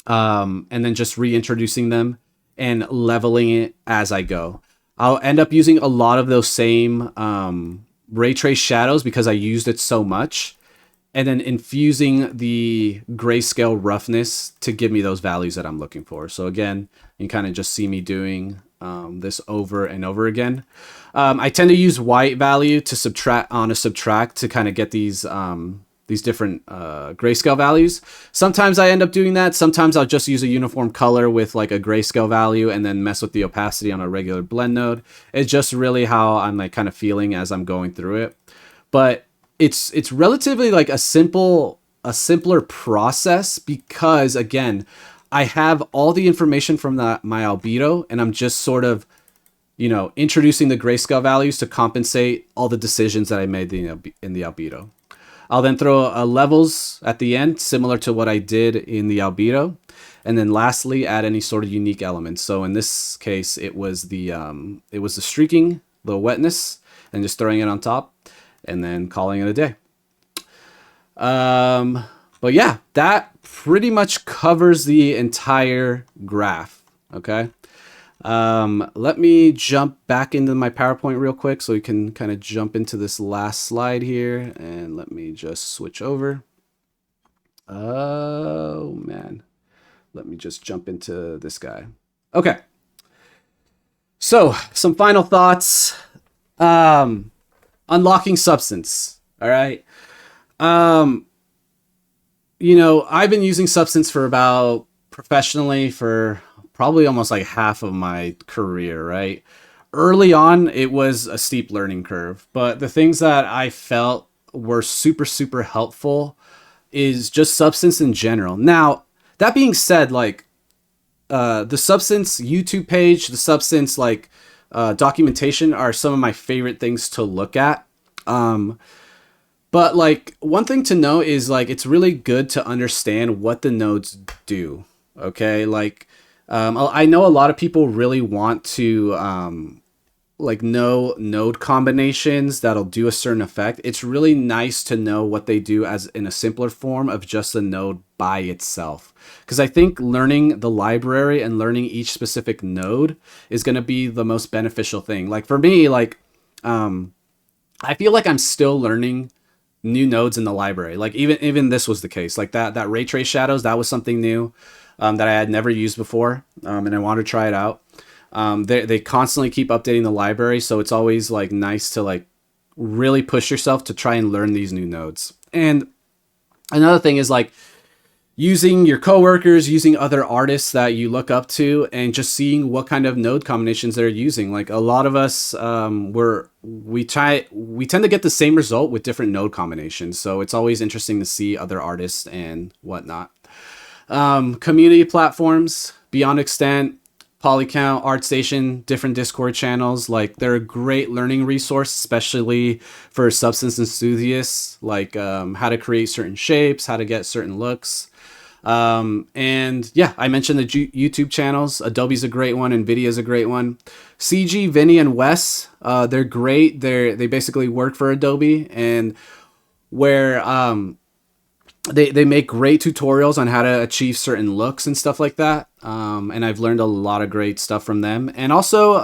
and then just reintroducing them and leveling it as I go. I'll end up using a lot of those same ray trace shadows because I used it so much, and then infusing the grayscale roughness to give me those values that I'm looking for. So again, you can kind of just see me doing this over and over again. I tend to use white value to subtract to kind of get these different grayscale values. Sometimes I end up doing that. Sometimes I'll just use a uniform color with like a grayscale value and then mess with the opacity on a regular blend node. It's just really how I'm like kind of feeling as I'm going through it. But it's relatively like a simpler process because, again, I have all the information from my albedo, and I'm just sort of, introducing the grayscale values to compensate all the decisions that I made in the albedo. I'll then throw levels at the end, similar to what I did in the albedo. And then lastly, add any sort of unique elements. So in this case, it was the streaking, the wetness, and just throwing it on top and then calling it a day. But yeah, that pretty much covers the entire graph. Okay. Let me jump back into my PowerPoint real quick so we can kind of jump into this last slide here, and let me just switch over. Oh man, let me just jump into this guy. Okay. So some final thoughts. Unlocking substance. All right. I've been using substance for about professionally for probably almost like half of my career, right? Early on, it was a steep learning curve, but the things that I felt were super, super helpful is just Substance in general. Now, that being said, like the Substance YouTube page, the Substance like documentation are some of my favorite things to look at. But like one thing to know is like it's really good to understand what the nodes do. Okay, like I know a lot of people really want to like know node combinations that'll do a certain effect. It's really nice to know what they do as in a simpler form of just a node by itself. Because I think learning the library and learning each specific node is going to be the most beneficial thing. Like for me, like I feel like I'm still learning new nodes in the library. Like even this was the case. Like that ray trace shadows, that was something new that I had never used before, and I wanted to try it out. They constantly keep updating the library, so it's always like nice to like really push yourself to try and learn these new nodes. And another thing is like using your coworkers, using other artists that you look up to, and just seeing what kind of node combinations they're using. Like a lot of us, we tend to get the same result with different node combinations. So it's always interesting to see other artists and whatnot. Community platforms, Beyond Extent, Polycount, ArtStation, different Discord channels. Like they're a great learning resource, especially for Substance enthusiasts, like how to create certain shapes, how to get certain looks. And yeah, I mentioned the YouTube channels. Adobe's a great one. NVIDIA's a great one. CG, Vinny, and Wes, they're great. They basically work for Adobe, and where they make great tutorials on how to achieve certain looks and stuff like that. And I've learned a lot of great stuff from them. And also,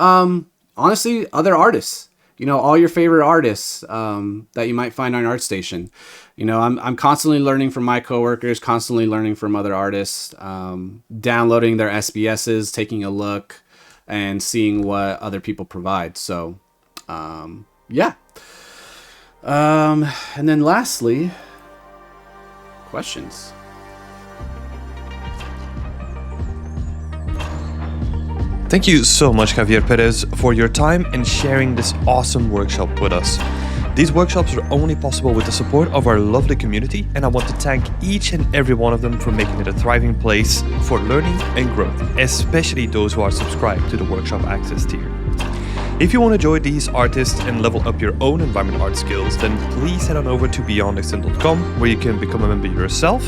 honestly, other artists, all your favorite artists that you might find on ArtStation. I'm constantly learning from my coworkers, constantly learning from other artists, downloading their SBSs, taking a look, and seeing what other people provide. So, yeah. And then lastly, questions. Thank you so much, Javier Perez, for your time and sharing this awesome workshop with us. These workshops are only possible with the support of our lovely community, and I want to thank each and every one of them for making it a thriving place for learning and growth, especially those who are subscribed to the workshop access tier. If you want to join these artists and level up your own environment art skills, then please head on over to beyondextent.com, where you can become a member yourself,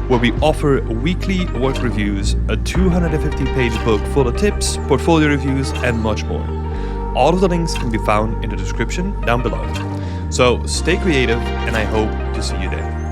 where we offer weekly work reviews, a 250-page book full of tips, portfolio reviews, and much more. All of the links can be found in the description down below. So stay creative, and I hope to see you there.